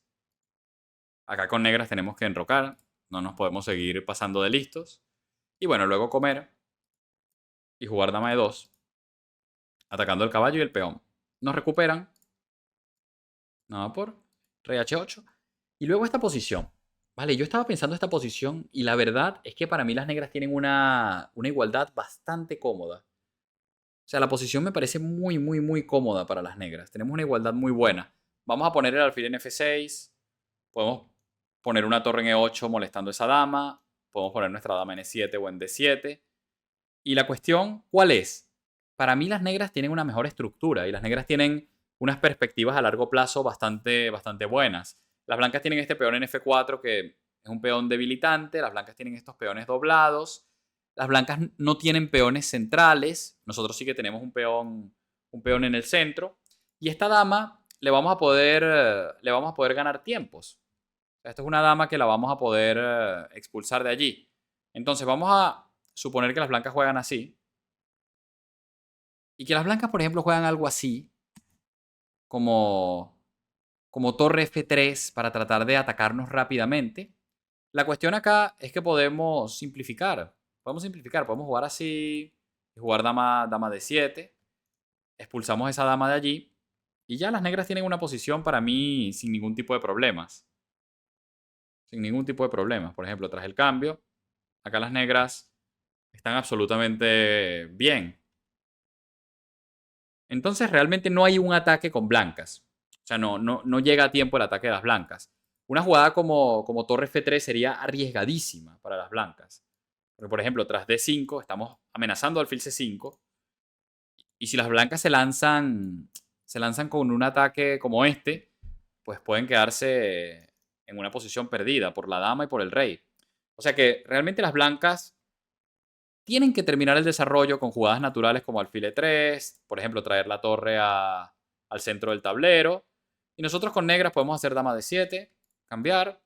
Acá con negras tenemos que enrocar, no nos podemos seguir pasando de listos. Y bueno, luego comer y jugar dama de 2, atacando el caballo y el peón. Nos recuperan, nada por rey H8. Y luego esta posición. Vale, yo estaba pensando esta posición y la verdad es que para mí las negras tienen una igualdad bastante cómoda. O sea, la posición me parece muy, muy, muy cómoda para las negras. Tenemos una igualdad muy buena. Vamos a poner el alfil en F6. Podemos poner una torre en E8 molestando a esa dama. Podemos poner nuestra dama en E7 o en D7. Y la cuestión, ¿cuál es? Para mí las negras tienen una mejor estructura y las negras tienen unas perspectivas a largo plazo bastante, bastante buenas. Las blancas tienen este peón en F4 que es un peón debilitante. Las blancas tienen estos peones doblados. Las blancas no tienen peones centrales. Nosotros sí que tenemos un peón en el centro. Y esta dama le vamos a poder ganar tiempos. Esta es una dama que la vamos a poder expulsar de allí. Entonces vamos a suponer que las blancas juegan así. Y que las blancas, por ejemplo, juegan algo así. Como, como torre F3 para tratar de atacarnos rápidamente. La cuestión acá es que podemos simplificar. Podemos jugar así. Y jugar dama D7. Expulsamos esa dama de allí. Y ya las negras tienen una posición para mí sin ningún tipo de problemas. Sin ningún tipo de problemas. Por ejemplo, tras el cambio, acá las negras están absolutamente bien. Entonces realmente no hay un ataque con blancas. O sea, no llega a tiempo el ataque de las blancas. Una jugada como torre F3 sería arriesgadísima para las blancas. Porque, por ejemplo, tras D5 estamos amenazando alfil C5. Y si las blancas se lanzan con un ataque como este, pues pueden quedarse en una posición perdida por la dama y por el rey. O sea que realmente las blancas tienen que terminar el desarrollo con jugadas naturales como alfil E3, por ejemplo, traer la torre al centro del tablero. Y nosotros con negras podemos hacer dama D7, cambiar.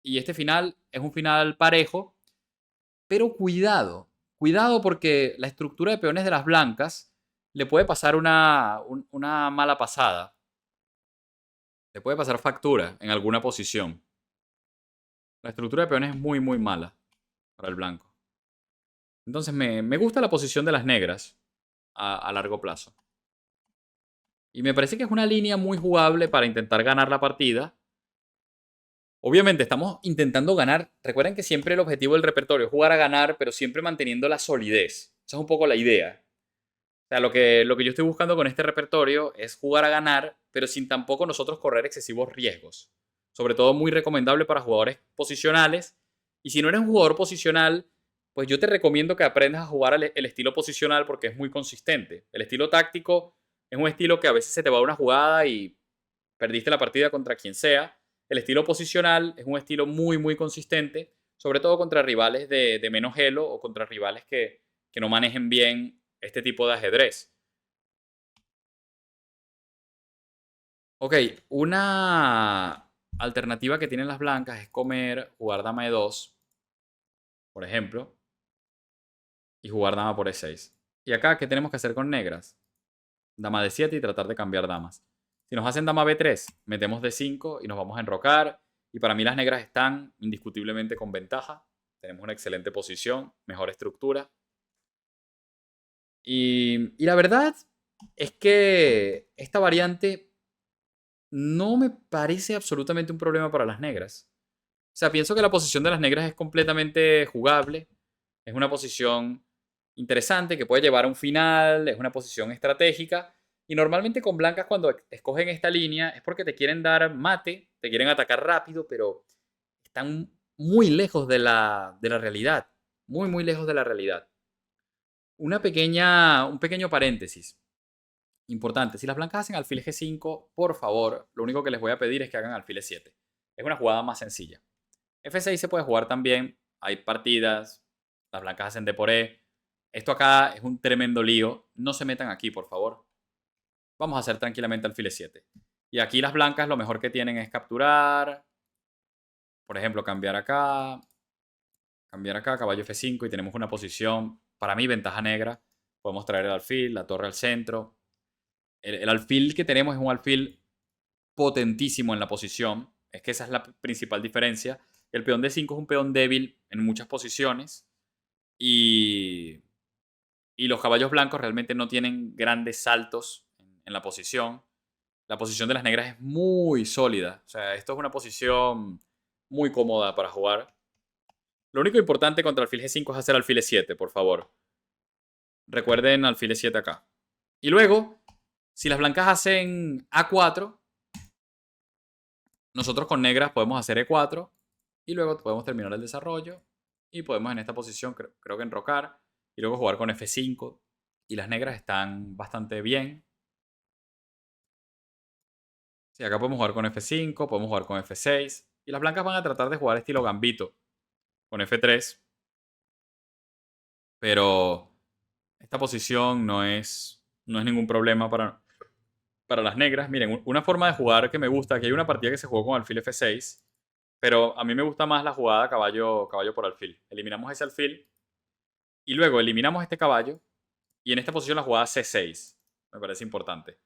Y este final es un final parejo. Pero cuidado, cuidado porque la estructura de peones de las blancas le puede pasar una mala pasada. Le puede pasar factura en alguna posición. La estructura de peones es muy, muy mala para el blanco. Entonces me gusta la posición de las negras a largo plazo. Y me parece que es una línea muy jugable para intentar ganar la partida. Obviamente estamos intentando ganar. Recuerden que siempre el objetivo del repertorio es jugar a ganar, pero siempre manteniendo la solidez. Esa es un poco la idea. O sea, lo que yo estoy buscando con este repertorio es jugar a ganar, pero sin tampoco nosotros correr excesivos riesgos. Sobre todo muy recomendable para jugadores posicionales. Y si no eres un jugador posicional, pues yo te recomiendo que aprendas a jugar el estilo posicional porque es muy consistente. El estilo táctico es un estilo que a veces se te va una jugada y perdiste la partida contra quien sea. El estilo posicional es un estilo muy, muy consistente, sobre todo contra rivales de menos elo o contra rivales que no manejen bien este tipo de ajedrez. Ok, una alternativa que tienen las blancas es comer, jugar dama de 2, por ejemplo, y jugar dama por E6. Y acá, ¿qué tenemos que hacer con negras? Dama de 7 y tratar de cambiar damas. Si nos hacen dama B3, metemos D5 y nos vamos a enrocar. Y para mí las negras están indiscutiblemente con ventaja. Tenemos una excelente posición, mejor estructura. Y la verdad es que esta variante no me parece absolutamente un problema para las negras. O sea, pienso que la posición de las negras es completamente jugable. Es una posición interesante que puede llevar a un final, es una posición estratégica. Y normalmente con blancas cuando escogen esta línea es porque te quieren dar mate, te quieren atacar rápido, pero están muy lejos de la realidad. Muy, muy lejos de la realidad. Un pequeño paréntesis. Importante, si las blancas hacen alfil G5, por favor, lo único que les voy a pedir es que hagan alfil E7. Es una jugada más sencilla. F6 se puede jugar también, hay partidas, las blancas hacen D por E. Esto acá es un tremendo lío, no se metan aquí, por favor. Vamos a hacer tranquilamente alfil E7. Y aquí las blancas lo mejor que tienen es capturar, por ejemplo, cambiar acá, caballo F5 y tenemos una posición, para mí, ventaja negra, Podemos traer el alfil, la torre al centro. El alfil que tenemos es un alfil potentísimo en la posición. Es que esa es la principal diferencia. El peón D5 es un peón débil en muchas posiciones. Y los caballos blancos realmente no tienen grandes saltos en la posición. La posición de las negras es muy sólida. O sea, esto es una posición muy cómoda para jugar. Lo único importante contra alfil G5 es hacer alfil E7, por favor. Recuerden alfil E7 acá. Y luego, si las blancas hacen A4, nosotros con negras podemos hacer E4. Y luego podemos terminar el desarrollo. Y podemos en esta posición, creo que enrocar. Y luego jugar con F5. Y las negras están bastante bien. Sí, acá podemos jugar con F5, podemos jugar con F6. Y las blancas van a tratar de jugar estilo gambito. Con F3. Pero esta posición no es ningún problema para las negras. Miren, una forma de jugar que me gusta, aquí hay una partida que se jugó con alfil F6. Pero a mí me gusta más la jugada caballo por alfil. Eliminamos ese alfil. Y luego eliminamos este caballo. Y en esta posición la jugada C6. Me parece importante.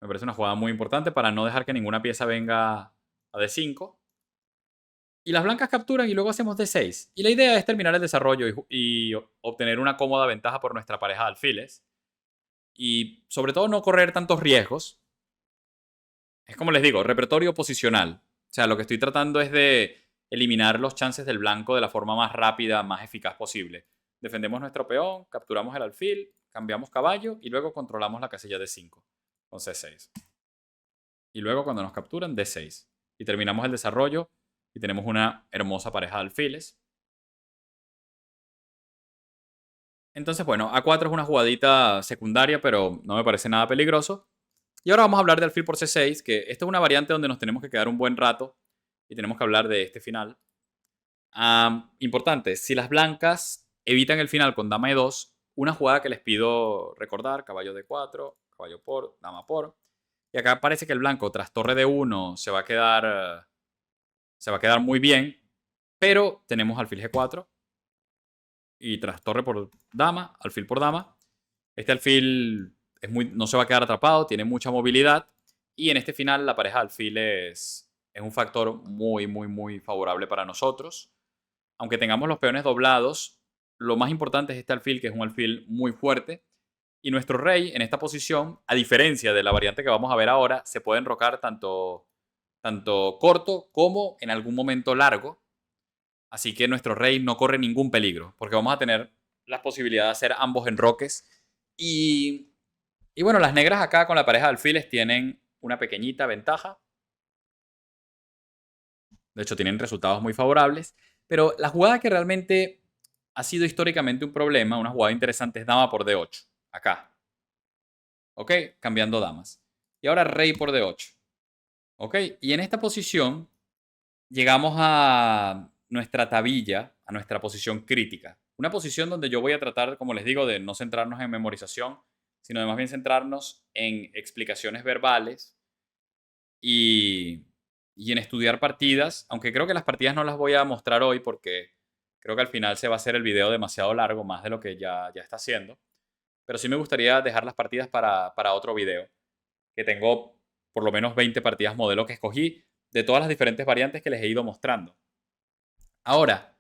Me parece una jugada muy importante para no dejar que ninguna pieza venga a D5. Y las blancas capturan y luego hacemos D6. Y la idea es terminar el desarrollo y obtener una cómoda ventaja por nuestra pareja de alfiles. Y sobre todo no correr tantos riesgos. Es como les digo, repertorio posicional. O sea, lo que estoy tratando es de eliminar los chances del blanco de la forma más rápida, más eficaz posible. Defendemos nuestro peón, capturamos el alfil, cambiamos caballo y luego controlamos la casilla D5 con C6. Y luego cuando nos capturan, D6. Y terminamos el desarrollo y tenemos una hermosa pareja de alfiles. Entonces, bueno, A4 es una jugadita secundaria, pero no me parece nada peligroso. Y ahora vamos a hablar de alfil por C6, que esta es una variante donde nos tenemos que quedar un buen rato y tenemos que hablar de este final. Importante, si las blancas evitan el final con dama E2, una jugada que les pido recordar, caballo D4, caballo por, dama por. Y acá parece que el blanco tras torre D1 se va a quedar muy bien, pero tenemos alfil G4 y tras torre por dama, alfil por dama. Este alfil no se va a quedar atrapado, tiene mucha movilidad. Y en este final la pareja de alfiles es un factor muy, muy, muy favorable para nosotros. Aunque tengamos los peones doblados, lo más importante es este alfil, que es un alfil muy fuerte. Y nuestro rey en esta posición, a diferencia de la variante que vamos a ver ahora, se puede enrocar tanto corto como en algún momento largo. Así que nuestro rey no corre ningún peligro, porque vamos a tener las posibilidades de hacer ambos enroques. Y bueno, las negras acá con la pareja de alfiles tienen una pequeñita ventaja. De hecho, tienen resultados muy favorables. Pero la jugada que realmente ha sido históricamente un problema, una jugada interesante, es dama por D8. Acá. ¿Ok? Cambiando damas. Y ahora rey por D8. ¿Ok? Y en esta posición llegamos a nuestra tabilla, a nuestra posición crítica. Una posición donde yo voy a tratar, como les digo, de no centrarnos en memorización, sino de más bien centrarnos en explicaciones verbales y en estudiar partidas, aunque creo que las partidas no las voy a mostrar hoy porque creo que al final se va a hacer el video demasiado largo, más de lo que ya está haciendo. Pero sí me gustaría dejar las partidas para otro video, que tengo por lo menos 20 partidas modelo que escogí de todas las diferentes variantes que les he ido mostrando. Ahora,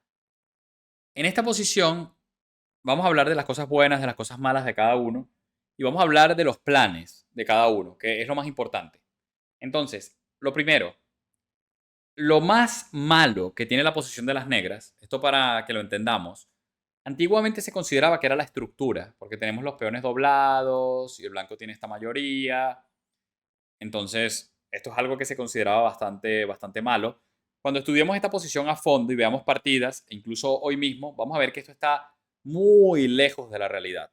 en esta posición vamos a hablar de las cosas buenas, de las cosas malas de cada uno, y vamos a hablar de los planes de cada uno, que es lo más importante. Entonces, lo primero, lo más malo que tiene la posición de las negras, esto para que lo entendamos, antiguamente se consideraba que era la estructura, porque tenemos los peones doblados y el blanco tiene esta mayoría. Entonces, esto es algo que se consideraba bastante malo. Cuando estudiemos esta posición a fondo y veamos partidas, e incluso hoy mismo, vamos a ver que esto está muy lejos de la realidad.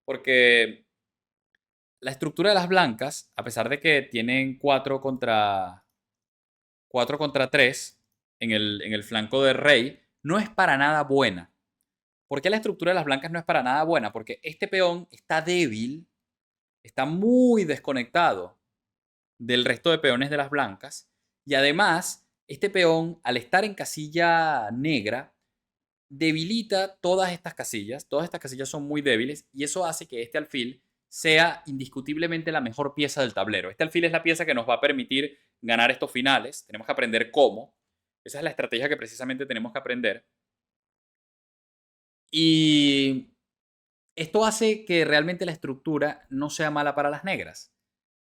Porque la estructura de las blancas, a pesar de que tienen 4 contra 3 en el flanco de rey, no es para nada buena. ¿Por qué la estructura de las blancas no es para nada buena? Porque este peón está débil, está muy desconectado del resto de peones de las blancas. Y además, este peón, al estar en casilla negra, debilita todas estas casillas. Todas estas casillas son muy débiles y eso hace que este alfil sea indiscutiblemente la mejor pieza del tablero. Este alfil es la pieza que nos va a permitir ganar estos finales. Tenemos que aprender cómo. Esa es la estrategia que precisamente tenemos que aprender. Y esto hace que realmente la estructura no sea mala para las negras.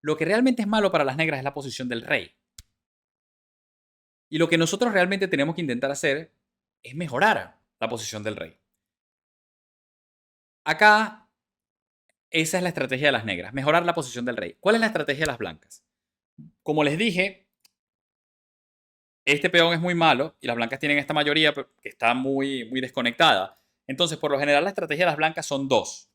Lo que realmente es malo para las negras es la posición del rey. Y lo que nosotros realmente tenemos que intentar hacer es mejorar la posición del rey. Acá, esa es la estrategia de las negras, mejorar la posición del rey. ¿Cuál es la estrategia de las blancas? Como les dije, este peón es muy malo y las blancas tienen esta mayoría que está muy desconectada. Entonces, por lo general, la estrategia de las blancas son dos.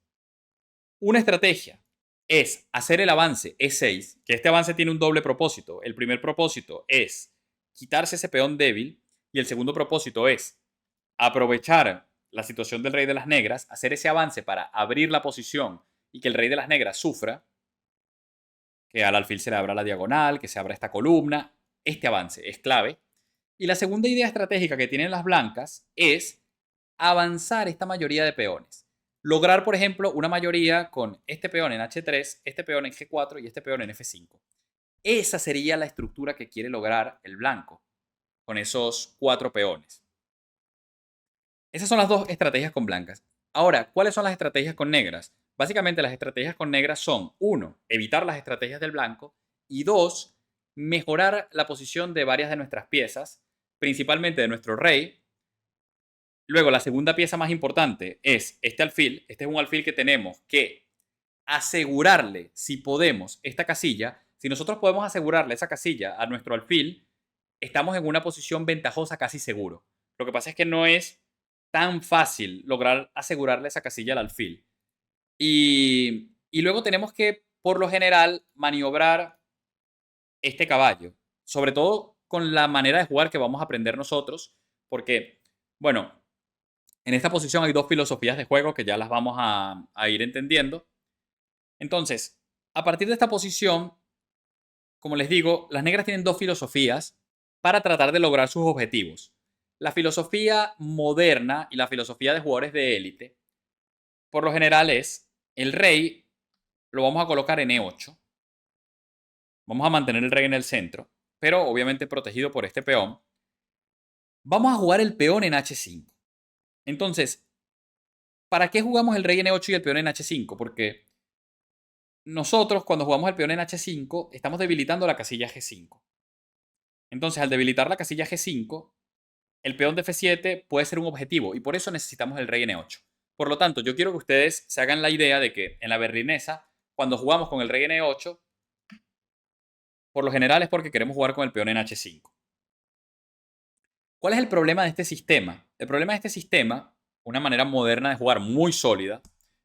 Una estrategia es hacer el avance E6, que este avance tiene un doble propósito. El primer propósito es quitarse ese peón débil y el segundo propósito es aprovechar la situación del rey de las negras, hacer ese avance para abrir la posición y que el rey de las negras sufra, que al alfil se le abra la diagonal, que se abra esta columna. Este avance es clave. Y la segunda idea estratégica que tienen las blancas es avanzar esta mayoría de peones. Lograr, por ejemplo, una mayoría con este peón en H3, este peón en G4 y este peón en F5. Esa sería la estructura que quiere lograr el blanco con esos 4 peones. Esas son las dos estrategias con blancas. Ahora, ¿cuáles son las estrategias con negras? Básicamente las estrategias con negras son, 1, evitar las estrategias del blanco y 2, mejorar la posición de varias de nuestras piezas, principalmente de nuestro rey. Luego, la segunda pieza más importante es este alfil. Este es un alfil que tenemos que asegurarle, si podemos, esta casilla. Si nosotros podemos asegurarle esa casilla a nuestro alfil, estamos en una posición ventajosa casi seguro. Lo que pasa es que no es tan fácil lograr asegurarle esa casilla al alfil. Y luego tenemos que, por lo general, maniobrar este caballo. Sobre todo con la manera de jugar que vamos a aprender nosotros. Porque, bueno, en esta posición hay dos filosofías de juego que ya las vamos a ir entendiendo. Entonces, a partir de esta posición, como les digo, las negras tienen dos filosofías para tratar de lograr sus objetivos. La filosofía moderna y la filosofía de jugadores de élite, por lo general es, el rey lo vamos a colocar en E8. Vamos a mantener el rey en el centro, pero obviamente protegido por este peón. Vamos a jugar el peón en H5. Entonces, ¿para qué jugamos el rey en E8 y el peón en H5? Porque nosotros, cuando jugamos el peón en H5, estamos debilitando la casilla G5. Entonces, al debilitar la casilla G5, el peón de F7 puede ser un objetivo y por eso necesitamos el rey en E8. Por lo tanto, yo quiero que ustedes se hagan la idea de que en la berlinesa, cuando jugamos con el rey en E8, por lo general es porque queremos jugar con el peón en H5. ¿Cuál es el problema de este sistema? El problema de este sistema, una manera moderna de jugar muy sólida,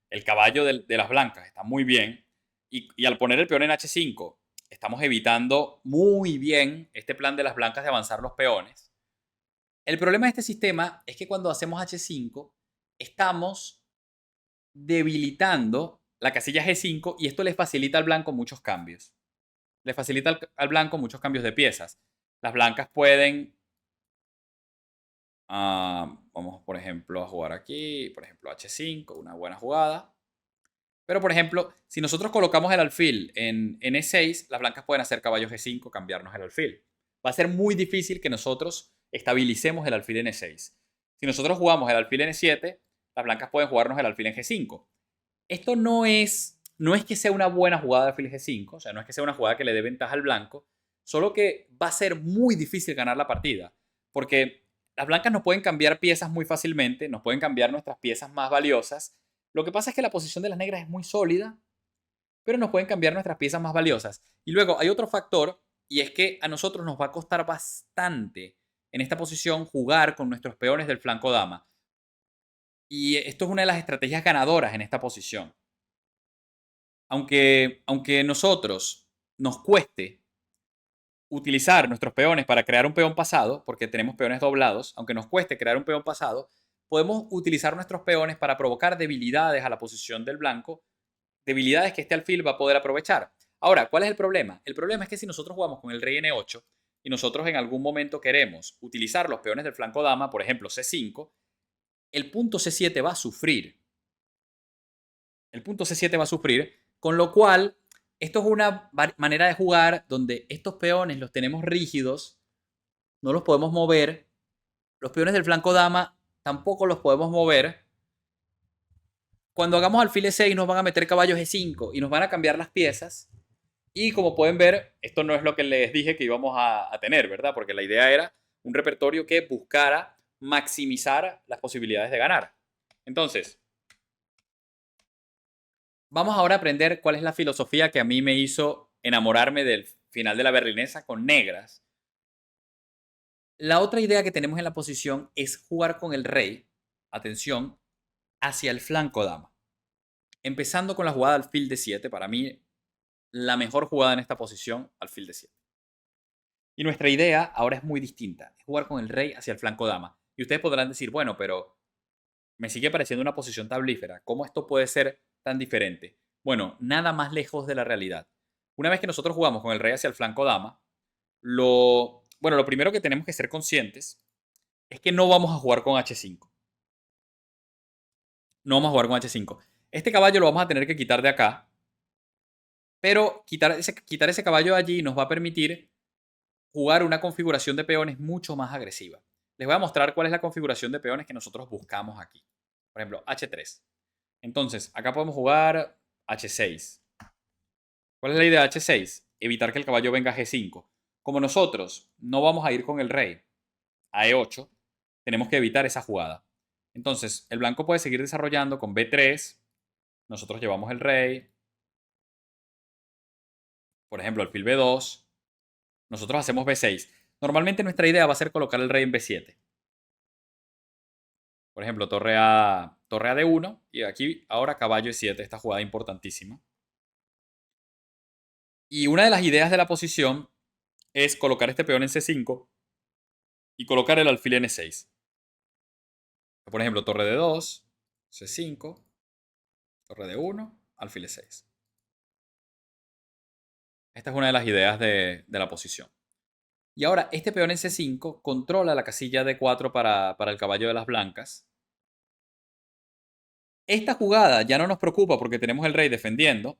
el caballo de las blancas está muy bien, y al poner el peón en H5, estamos evitando muy bien este plan de las blancas de avanzar los peones. El problema de este sistema es que cuando hacemos H5, estamos debilitando la casilla G5 y esto les facilita al blanco muchos cambios. Le facilita al blanco muchos cambios de piezas. Las blancas pueden vamos, por ejemplo, a jugar aquí, por ejemplo, H5, una buena jugada. Pero, por ejemplo, si nosotros colocamos el alfil en E6, las blancas pueden hacer caballo G5, cambiarnos el alfil. Va a ser muy difícil que nosotros estabilicemos el alfil en E6. Si nosotros jugamos el alfil en E7, las blancas pueden jugarnos el alfil en G5. Esto no es que sea una buena jugada de alfil G5, o sea, no es que sea una jugada que le dé ventaja al blanco, solo que va a ser muy difícil ganar la partida, porque las blancas nos pueden cambiar piezas muy fácilmente, nos pueden cambiar nuestras piezas más valiosas. Lo que pasa es que la posición de las negras es muy sólida, pero nos pueden cambiar nuestras piezas más valiosas. Y luego hay otro factor, y es que a nosotros nos va a costar bastante en esta posición jugar con nuestros peones del flanco dama. Y esto es una de las estrategias ganadoras en esta posición. Aunque nosotros nos cueste utilizar nuestros peones para crear un peón pasado, porque tenemos peones doblados, aunque nos cueste crear un peón pasado, podemos utilizar nuestros peones para provocar debilidades a la posición del blanco, debilidades que este alfil va a poder aprovechar. Ahora, ¿cuál es el problema? El problema es que si nosotros jugamos con el rey N8 y nosotros en algún momento queremos utilizar los peones del flanco dama, por ejemplo C5, el punto C7 va a sufrir. El punto C7 va a sufrir, con lo cual esto es una manera de jugar donde estos peones los tenemos rígidos, no los podemos mover. Los peones del flanco dama tampoco los podemos mover. Cuando hagamos alfil E6 nos van a meter caballo G5 y nos van a cambiar las piezas. Y como pueden ver, esto no es lo que les dije que íbamos a tener, ¿verdad? Porque la idea era un repertorio que buscara maximizar las posibilidades de ganar. Entonces, vamos ahora a aprender cuál es la filosofía que a mí me hizo enamorarme del final de la berlinesa con negras. La otra idea que tenemos en la posición es jugar con el rey, atención, hacia el flanco dama. Empezando con la jugada alfil D7, para mí la mejor jugada en esta posición, alfil D7. Y nuestra idea ahora es muy distinta, es jugar con el rey hacia el flanco dama. Y ustedes podrán decir, bueno, pero me sigue pareciendo una posición tablífera. ¿Cómo esto puede ser tan diferente? Bueno, nada más lejos de la realidad. Una vez que nosotros jugamos con el rey hacia el flanco dama, lo primero que tenemos que ser conscientes es que no vamos a jugar con H5. No vamos a jugar con H5. Este caballo lo vamos a tener que quitar de acá. Pero quitar ese caballo de allí nos va a permitir jugar una configuración de peones mucho más agresiva. Les voy a mostrar cuál es la configuración de peones que nosotros buscamos aquí. Por ejemplo, H3. Entonces, acá podemos jugar H6. ¿Cuál es la idea de H6? Evitar que el caballo venga a G5. Como nosotros no vamos a ir con el rey a E8, tenemos que evitar esa jugada. Entonces, el blanco puede seguir desarrollando con B3. Nosotros llevamos el rey. Por ejemplo, alfil B2. Nosotros hacemos B6. Normalmente nuestra idea va a ser colocar el rey en B7. Por ejemplo, torre a D1. Y aquí ahora caballo E7, esta jugada importantísima. Y una de las ideas de la posición es colocar este peón en C5 y colocar el alfil en E6. Por ejemplo, torre D2, C5, torre D1, alfil E6. Esta es una de las ideas de la posición. Y ahora, este peón en C5 controla la casilla D4 para el caballo de las blancas. Esta jugada ya no nos preocupa porque tenemos el rey defendiendo.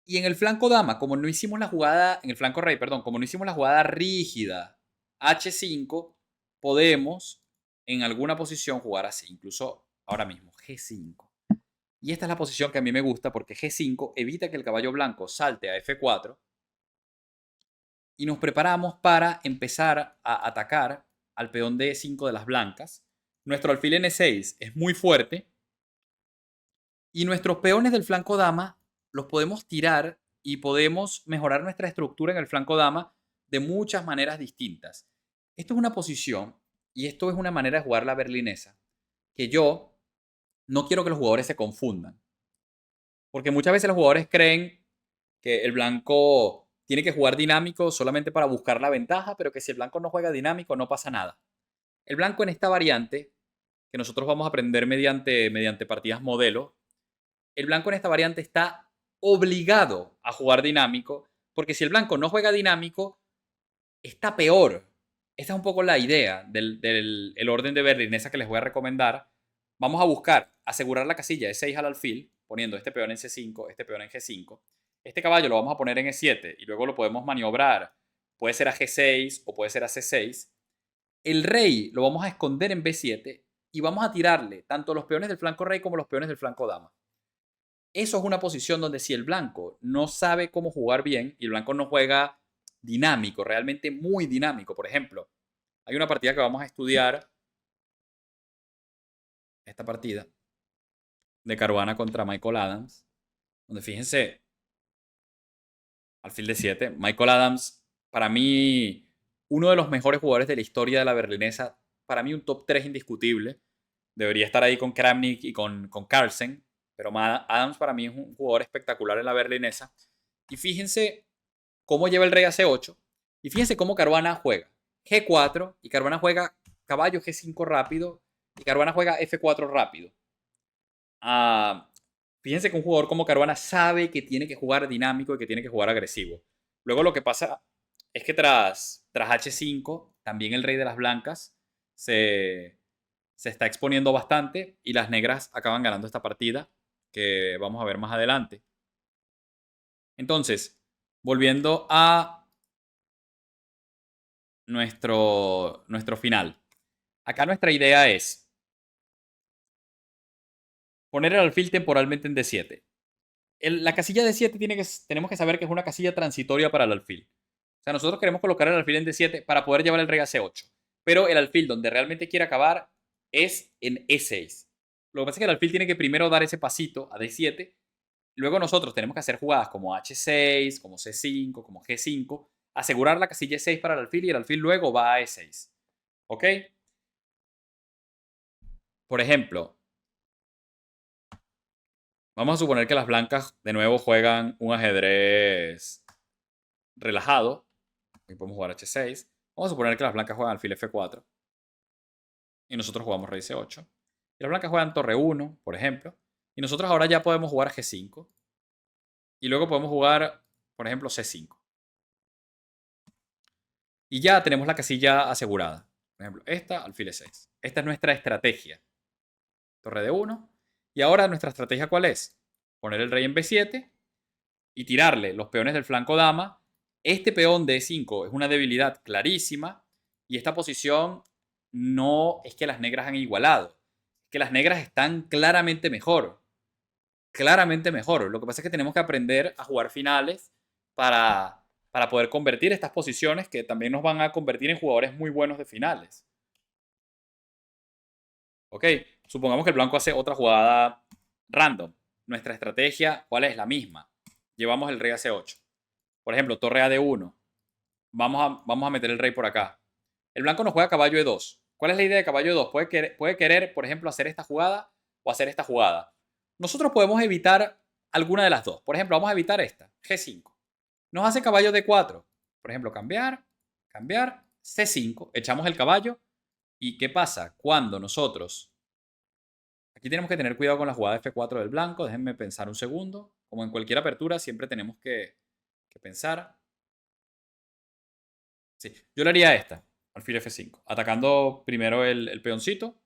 Y en el flanco dama, como no hicimos la jugada, en el flanco rey, perdón, como no hicimos la jugada rígida H5, podemos en alguna posición jugar así, incluso ahora mismo, G5. Y esta es la posición que a mí me gusta porque G5 evita que el caballo blanco salte a F4 y nos preparamos para empezar a atacar al peón D5 de las blancas. Nuestro alfil N6 es muy fuerte y nuestros peones del flanco dama los podemos tirar y podemos mejorar nuestra estructura en el flanco dama de muchas maneras distintas. Esto es una posición y esto es una manera de jugar la berlinesa que yo no quiero que los jugadores se confundan. Porque muchas veces los jugadores creen que el blanco tiene que jugar dinámico solamente para buscar la ventaja, pero que si el blanco no juega dinámico no pasa nada. El blanco en esta variante, que nosotros vamos a aprender mediante partidas modelo, el blanco en esta variante está obligado a jugar dinámico, porque si el blanco no juega dinámico, está peor. Esta es un poco la idea del orden de berlinesa que les voy a recomendar. Vamos a buscar asegurar la casilla de 6 al alfil, poniendo este peón en C5, este peón en G5. Este caballo lo vamos a poner en E7 y luego lo podemos maniobrar. Puede ser a G6 o puede ser a C6. El rey lo vamos a esconder en B7 y vamos a tirarle tanto los peones del flanco rey como los peones del flanco dama. Eso es una posición donde si el blanco no sabe cómo jugar bien y el blanco no juega dinámico, realmente muy dinámico. Por ejemplo, hay una partida que vamos a estudiar, esta partida de Caruana contra Michael Adams, donde fíjense, alfil D7, Michael Adams, para mí, uno de los mejores jugadores de la historia de la berlinesa, para mí un top 3 indiscutible. Debería estar ahí con Kramnik y con Carlsen, pero Adams para mí es un jugador espectacular en la berlinesa. Y fíjense cómo lleva el rey a C8. Y fíjense cómo Caruana juega G4 y Caruana juega caballo G5 rápido y Caruana juega F4 rápido. Fíjense que un jugador como Caruana sabe que tiene que jugar dinámico y que tiene que jugar agresivo. Luego lo que pasa es que tras H5, también el rey de las blancas se se está exponiendo bastante y las negras acaban ganando esta partida, que vamos a ver más adelante. Entonces, volviendo a nuestro final. Acá nuestra idea es poner el alfil temporalmente en D7. La casilla D7 tenemos que saber que es una casilla transitoria para el alfil. O sea, nosotros queremos colocar el alfil en D7 para poder llevar el rey a C8. Pero el alfil donde realmente quiere acabar es en E6. Lo que pasa es que el alfil tiene que primero dar ese pasito a D7. Luego nosotros tenemos que hacer jugadas como H6, como C5, como G5. Asegurar la casilla E6 para el alfil y el alfil luego va a E6. ¿Ok? Por ejemplo, vamos a suponer que las blancas de nuevo juegan un ajedrez relajado. Aquí podemos jugar H6. Vamos a suponer que las blancas juegan alfil F4. Y nosotros jugamos rey C8. Y las blancas juegan torre 1, por ejemplo. Y nosotros ahora ya podemos jugar G5. Y luego podemos jugar, por ejemplo, C5. Y ya tenemos la casilla asegurada. Por ejemplo, esta, alfil E6. Esta es nuestra estrategia. Torre de 1. Y ahora nuestra estrategia, ¿cuál es? Poner el rey en B7 y tirarle los peones del flanco dama. Este peón de E5 es una debilidad clarísima. Y esta posición no es que las negras han igualado. Es que las negras están claramente mejor. Claramente mejor. Lo que pasa es que tenemos que aprender a jugar finales para poder convertir estas posiciones que también nos van a convertir en jugadores muy buenos de finales. Ok, supongamos que el blanco hace otra jugada random. Nuestra estrategia, ¿cuál es? La misma. Llevamos el rey a C8. Por ejemplo, torre a D1. Vamos a meter el rey por acá. El blanco nos juega caballo E2. ¿Cuál es la idea de caballo E2? Puede querer, por ejemplo, hacer esta jugada o hacer esta jugada. Nosotros podemos evitar alguna de las dos. Por ejemplo, vamos a evitar esta, G5. Nos hace caballo D4. Por ejemplo, cambiar, C5. Echamos el caballo. ¿Y qué pasa? Cuando nosotros... Aquí tenemos que tener cuidado con la jugada F4 del blanco. Déjenme pensar un segundo. Como en cualquier apertura, siempre tenemos que pensar. Sí, yo le haría esta, alfil F5. Atacando primero el peoncito.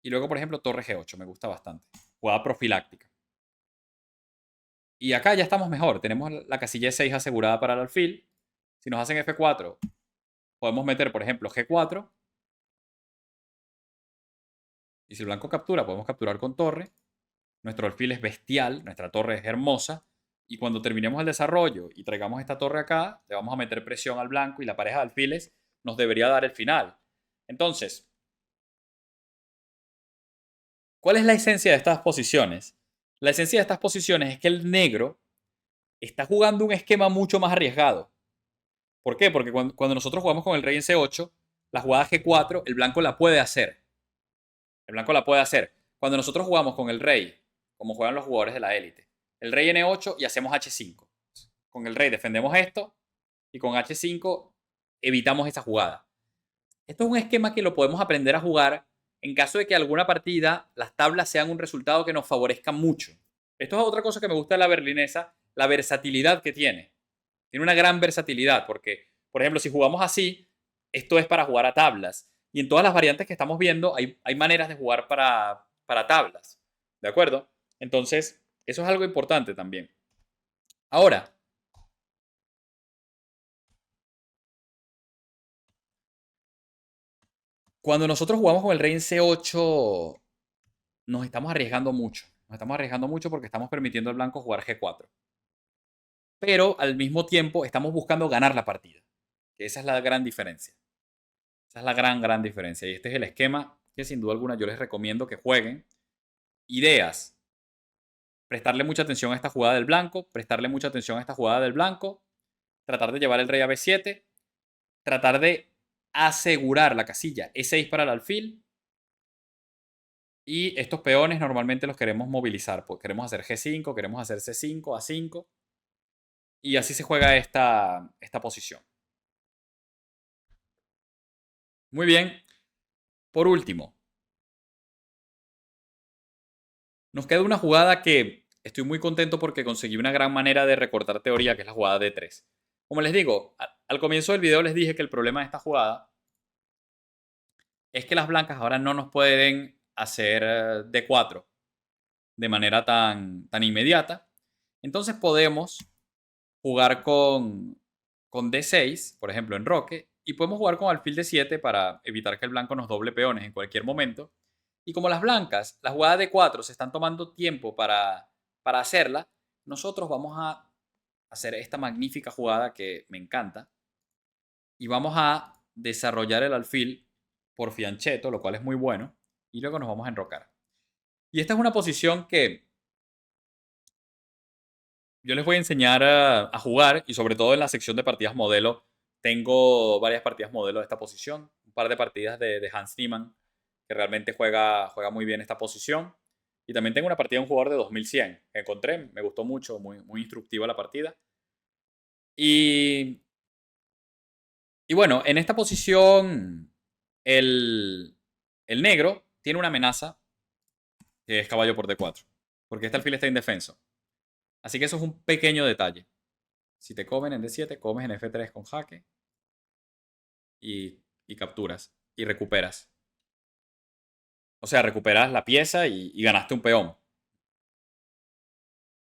Y luego, por ejemplo, torre G8. Me gusta bastante. Jugada profiláctica. Y acá ya estamos mejor. Tenemos la casilla E6 asegurada para el alfil. Si nos hacen F4, podemos meter, por ejemplo, G4. Y si el blanco captura, podemos capturar con torre. Nuestro alfil es bestial, nuestra torre es hermosa. Y cuando terminemos el desarrollo y traigamos esta torre acá, le vamos a meter presión al blanco y la pareja de alfiles nos debería dar el final. Entonces, ¿cuál es la esencia de estas posiciones? La esencia de estas posiciones es que el negro está jugando un esquema mucho más arriesgado. ¿Por qué? Porque cuando nosotros jugamos con el rey en C8, la jugada G4, el blanco la puede hacer. El blanco la puede hacer. Cuando nosotros jugamos con el rey, como juegan los jugadores de la élite, el rey N8 y hacemos H5. Con el rey defendemos esto y con H5 evitamos esa jugada. Esto es un esquema que lo podemos aprender a jugar en caso de que alguna partida las tablas sean un resultado que nos favorezca mucho. Esto es otra cosa que me gusta de la berlinesa, la versatilidad que tiene. Tiene una gran versatilidad porque, por ejemplo, si jugamos así, esto es para jugar a tablas. Y en todas las variantes que estamos viendo hay maneras de jugar para tablas. ¿De acuerdo? Entonces, eso es algo importante también. Ahora, cuando nosotros jugamos con el rey en C8, nos estamos arriesgando mucho. Nos estamos arriesgando mucho porque estamos permitiendo al blanco jugar G4. Pero al mismo tiempo estamos buscando ganar la partida. Que esa es la gran diferencia. Esa es la gran diferencia. Y este es el esquema que sin duda alguna yo les recomiendo que jueguen. Ideas. Prestarle mucha atención a esta jugada del blanco. Prestarle mucha atención a esta jugada del blanco. Tratar de llevar el rey a B7. Tratar de asegurar la casilla E6 para el alfil. Y estos peones normalmente los queremos movilizar. Pues queremos hacer G5, queremos hacer C5, A5. Y así se juega esta posición. Muy bien. Por último, nos queda una jugada que estoy muy contento porque conseguí una gran manera de recortar teoría, que es la jugada D3. Como les digo, al comienzo del video les dije que el problema de esta jugada es que las blancas ahora no nos pueden hacer D4 de manera tan inmediata. Entonces podemos jugar con D6, por ejemplo, en roque, y podemos jugar con alfil D7 para evitar que el blanco nos doble peones en cualquier momento. Y como las blancas, la jugada D4 se están tomando tiempo para hacerla, nosotros vamos a hacer esta magnífica jugada que me encanta. Y vamos a desarrollar el alfil por fianchetto, lo cual es muy bueno. Y luego nos vamos a enrocar. Y esta es una posición que yo les voy a enseñar a jugar, y sobre todo en la sección de partidas modelo. Tengo varias partidas modelo de esta posición. Un par de partidas de Hans Niemann, que realmente juega muy bien esta posición. Y también tengo una partida de un jugador de 2100 que encontré. Me gustó mucho, muy instructiva la partida. Y bueno, en esta posición el negro tiene una amenaza que es caballo por D4. Porque este alfil está indefenso. Así que eso es un pequeño detalle. Si te comen en D7, comes en F3 con jaque. Y capturas. Y recuperas. O sea, recuperas la pieza y ganaste un peón.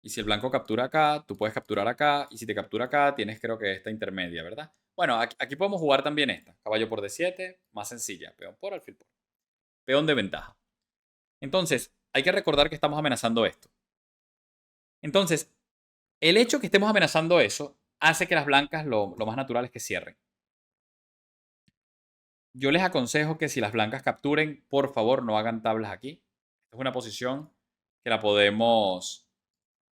Y si el blanco captura acá, tú puedes capturar acá. Y si te captura acá, tienes creo que esta intermedia, ¿verdad? Bueno, aquí podemos jugar también esta. Caballo por D7, más sencilla. Peón por, alfil por. Peón de ventaja. Entonces, hay que recordar que estamos amenazando esto. Entonces, el hecho que estemos amenazando eso hace que las blancas lo más natural es que cierren. Yo les aconsejo que si las blancas capturen, por favor no hagan tablas aquí. Esta es una posición que la podemos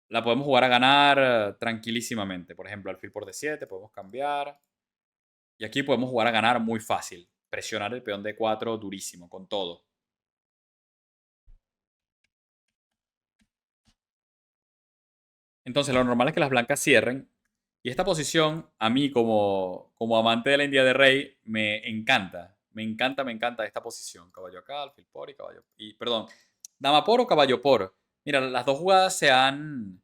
jugar a ganar tranquilísimamente. Por ejemplo, alfil por D7, podemos cambiar. Y aquí podemos jugar a ganar muy fácil. Presionar el peón D4 durísimo, con todo. Entonces lo normal es que las blancas cierren. Y esta posición, a mí como amante de la India de Rey, me encanta. Me encanta esta posición. Caballo acá, alfil por y caballo. Perdón, dama por o caballo por. Mira, las dos jugadas se han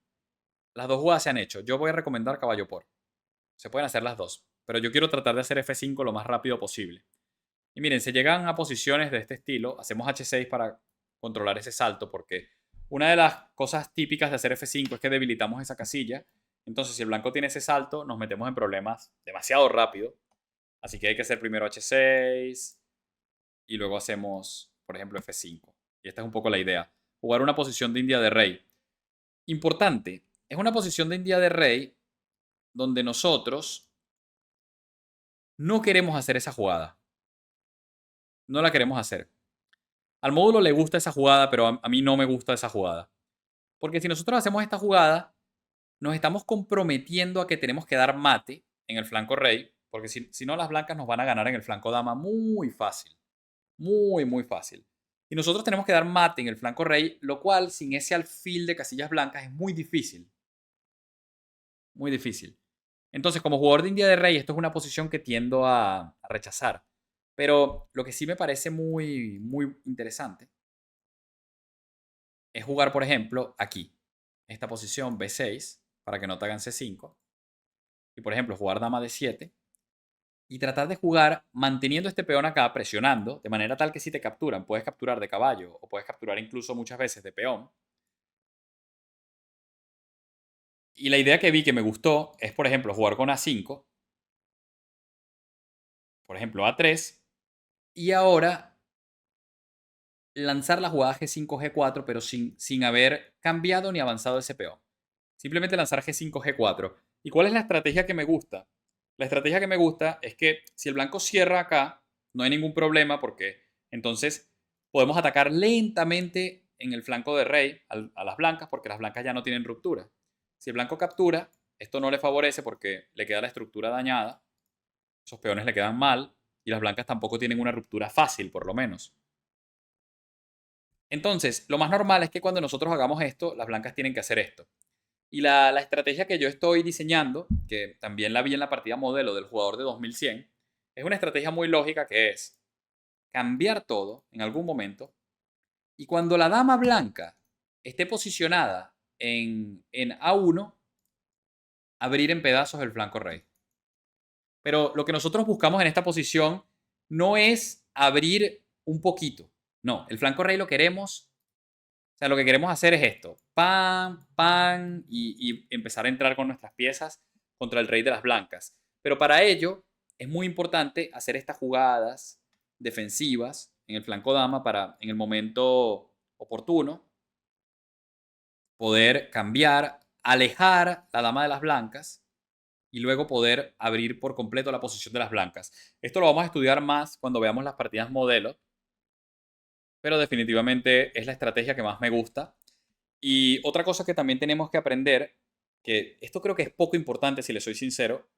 hecho. Yo voy a recomendar caballo por. Se pueden hacer las dos. Pero yo quiero tratar de hacer F5 lo más rápido posible. Y miren, se llegan a posiciones de este estilo. Hacemos H6 para controlar ese salto, porque una de las cosas típicas de hacer F5 es que debilitamos esa casilla. Entonces, si el blanco tiene ese salto, nos metemos en problemas demasiado rápido. Así que hay que hacer primero H6 y luego hacemos, por ejemplo, F5. Y esta es un poco la idea. Jugar una posición de India de rey. Importante, es una posición de India de rey donde nosotros no queremos hacer esa jugada. No la queremos hacer. Al módulo le gusta esa jugada, pero a mí no me gusta esa jugada. Porque si nosotros hacemos esta jugada, nos estamos comprometiendo a que tenemos que dar mate en el flanco rey, porque si no, las blancas nos van a ganar en el flanco dama muy fácil. Muy fácil. Y nosotros tenemos que dar mate en el flanco rey, lo cual sin ese alfil de casillas blancas es muy difícil. Muy difícil. Entonces, como jugador de India de rey, esto es una posición que tiendo a rechazar. Pero lo que sí me parece muy interesante es jugar, por ejemplo, aquí. Esta posición B6, para que no te hagan C5. Y, por ejemplo, jugar dama D7. Y tratar de jugar manteniendo este peón acá, presionando, de manera tal que si te capturan, puedes capturar de caballo o puedes capturar incluso muchas veces de peón. Y la idea que vi que me gustó es, por ejemplo, jugar con A5. Por ejemplo, A3. Y ahora lanzar la jugada G5, G4, pero sin haber cambiado ni avanzado ese peón. Simplemente lanzar G5, G4. ¿Y cuál es la estrategia que me gusta? La estrategia que me gusta es que si el blanco cierra acá, no hay ningún problema porque entonces podemos atacar lentamente en el flanco de rey a las blancas porque las blancas ya no tienen ruptura. Si el blanco captura, esto no le favorece porque le queda la estructura dañada, esos peones le quedan mal y las blancas tampoco tienen una ruptura fácil, por lo menos. Entonces, lo más normal es que cuando nosotros hagamos esto, las blancas tienen que hacer esto. Y la estrategia que yo estoy diseñando, que también la vi en la partida modelo del jugador de 2100, es una estrategia muy lógica que es cambiar todo en algún momento y cuando la dama blanca esté posicionada en A1, abrir en pedazos el flanco rey. Pero lo que nosotros buscamos en esta posición no es abrir un poquito. No, el flanco rey lo queremos, o sea, lo que queremos hacer es esto, pan, pan, y empezar a entrar con nuestras piezas contra el rey de las blancas. Pero para ello es muy importante hacer estas jugadas defensivas en el flanco dama para en el momento oportuno poder cambiar, alejar la dama de las blancas y luego poder abrir por completo la posición de las blancas. Esto lo vamos a estudiar más cuando veamos las partidas modelo, pero definitivamente es la estrategia que más me gusta. Y otra cosa que también tenemos que aprender, que esto creo que es poco importante si le soy sincero,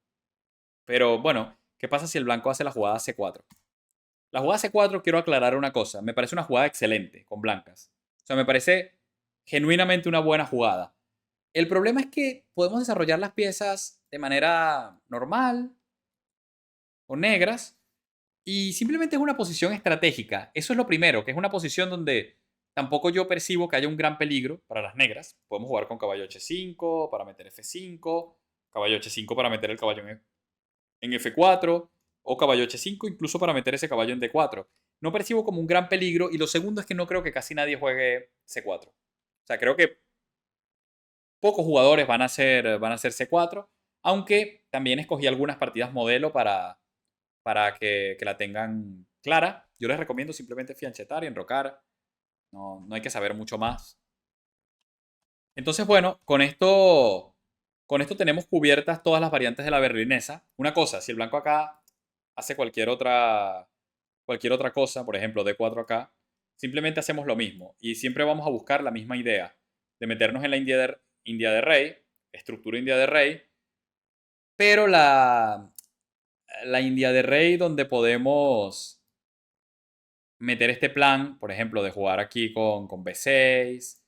pero bueno, ¿qué pasa si el blanco hace la jugada C4? La jugada C4, quiero aclarar una cosa, me parece una jugada excelente con blancas. O sea, me parece genuinamente una buena jugada. El problema es que podemos desarrollar las piezas de manera normal o negras y simplemente es una posición estratégica. Eso es lo primero, que es una posición donde tampoco yo percibo que haya un gran peligro para las negras. Podemos jugar con caballo H5 para meter F5, caballo H5 para meter el caballo en F4 o caballo H5 incluso para meter ese caballo en D4. No percibo como un gran peligro y lo segundo es que no creo que casi nadie juegue C4. O sea, creo que pocos jugadores van a ser C4, aunque también escogí algunas partidas modelo para que la tengan clara. Yo les recomiendo simplemente fianchetar y enrocar. No, no hay que saber mucho más. Entonces, bueno, con esto tenemos cubiertas todas las variantes de la berlinesa. Una cosa, si el blanco acá hace cualquier otra cosa, por ejemplo, D4 acá, simplemente hacemos lo mismo. Y siempre vamos a buscar la misma idea de meternos en la India de rey, estructura India de rey, pero la India de rey donde podemos meter este plan, por ejemplo, de jugar aquí con B6,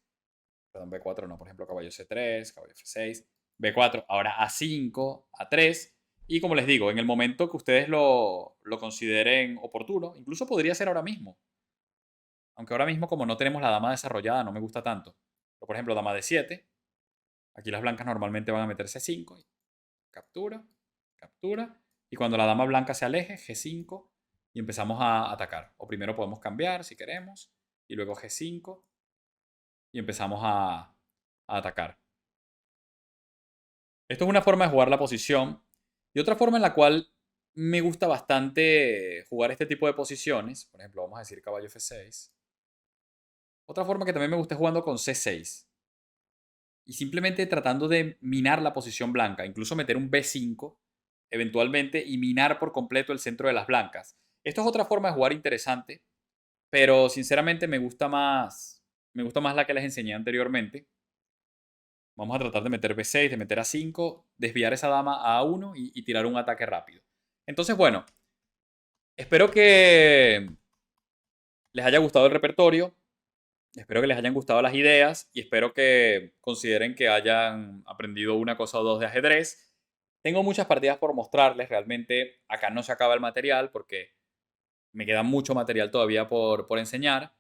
perdón, B4 no, por ejemplo, caballo C3, caballo F6, B4, ahora A5, A3, y como les digo, en el momento que ustedes lo consideren oportuno, incluso podría ser ahora mismo, aunque ahora mismo como no tenemos la dama desarrollada, no me gusta tanto. Pero, por ejemplo, dama D7, aquí las blancas normalmente van a meter C5, captura, captura, y cuando la dama blanca se aleje, G5, y empezamos a atacar. O primero podemos cambiar si queremos, y luego G5, y empezamos a atacar. Esto es una forma de jugar la posición. Y otra forma en la cual me gusta bastante jugar este tipo de posiciones, por ejemplo, vamos a decir caballo F6. Otra forma que también me gusta es jugando con C6. Y simplemente tratando de minar la posición blanca, incluso meter un B5 eventualmente y minar por completo el centro de las blancas. Esto es otra forma de jugar interesante, pero sinceramente me gusta más la que les enseñé anteriormente. Vamos a tratar de meter B6, de meter A5, desviar esa dama a A1 y tirar un ataque rápido. Entonces, bueno, espero que les haya gustado el repertorio. Espero que les hayan gustado las ideas y espero que consideren que hayan aprendido una cosa o dos de ajedrez. Tengo muchas partidas por mostrarles, realmente acá no se acaba el material porque me queda mucho material todavía por enseñar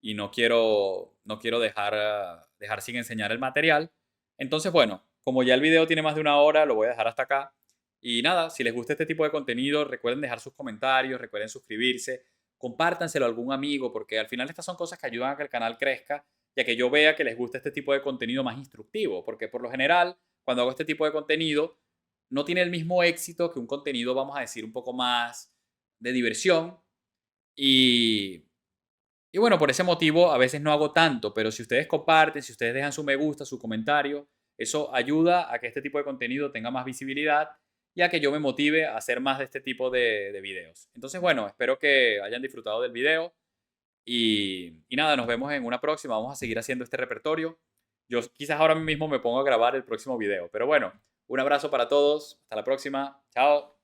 y no quiero dejar sin enseñar el material. Entonces, bueno, como ya el video tiene más de una hora, lo voy a dejar hasta acá. Y nada, si les gusta este tipo de contenido, recuerden dejar sus comentarios, recuerden suscribirse, compártanselo a algún amigo, porque al final estas son cosas que ayudan a que el canal crezca y a que yo vea que les gusta este tipo de contenido más instructivo, porque por lo general, cuando hago este tipo de contenido, no tiene el mismo éxito que un contenido, vamos a decir, un poco más de diversión. Y bueno, por ese motivo a veces no hago tanto, pero si ustedes comparten, si ustedes dejan su me gusta, su comentario, eso ayuda a que este tipo de contenido tenga más visibilidad y a que yo me motive a hacer más de este tipo de videos. Entonces, bueno, espero que hayan disfrutado del video y nada, nos vemos en una próxima. Vamos a seguir haciendo este repertorio. Yo quizás ahora mismo me pongo a grabar el próximo video, pero bueno, un abrazo para todos. Hasta la próxima. Chao.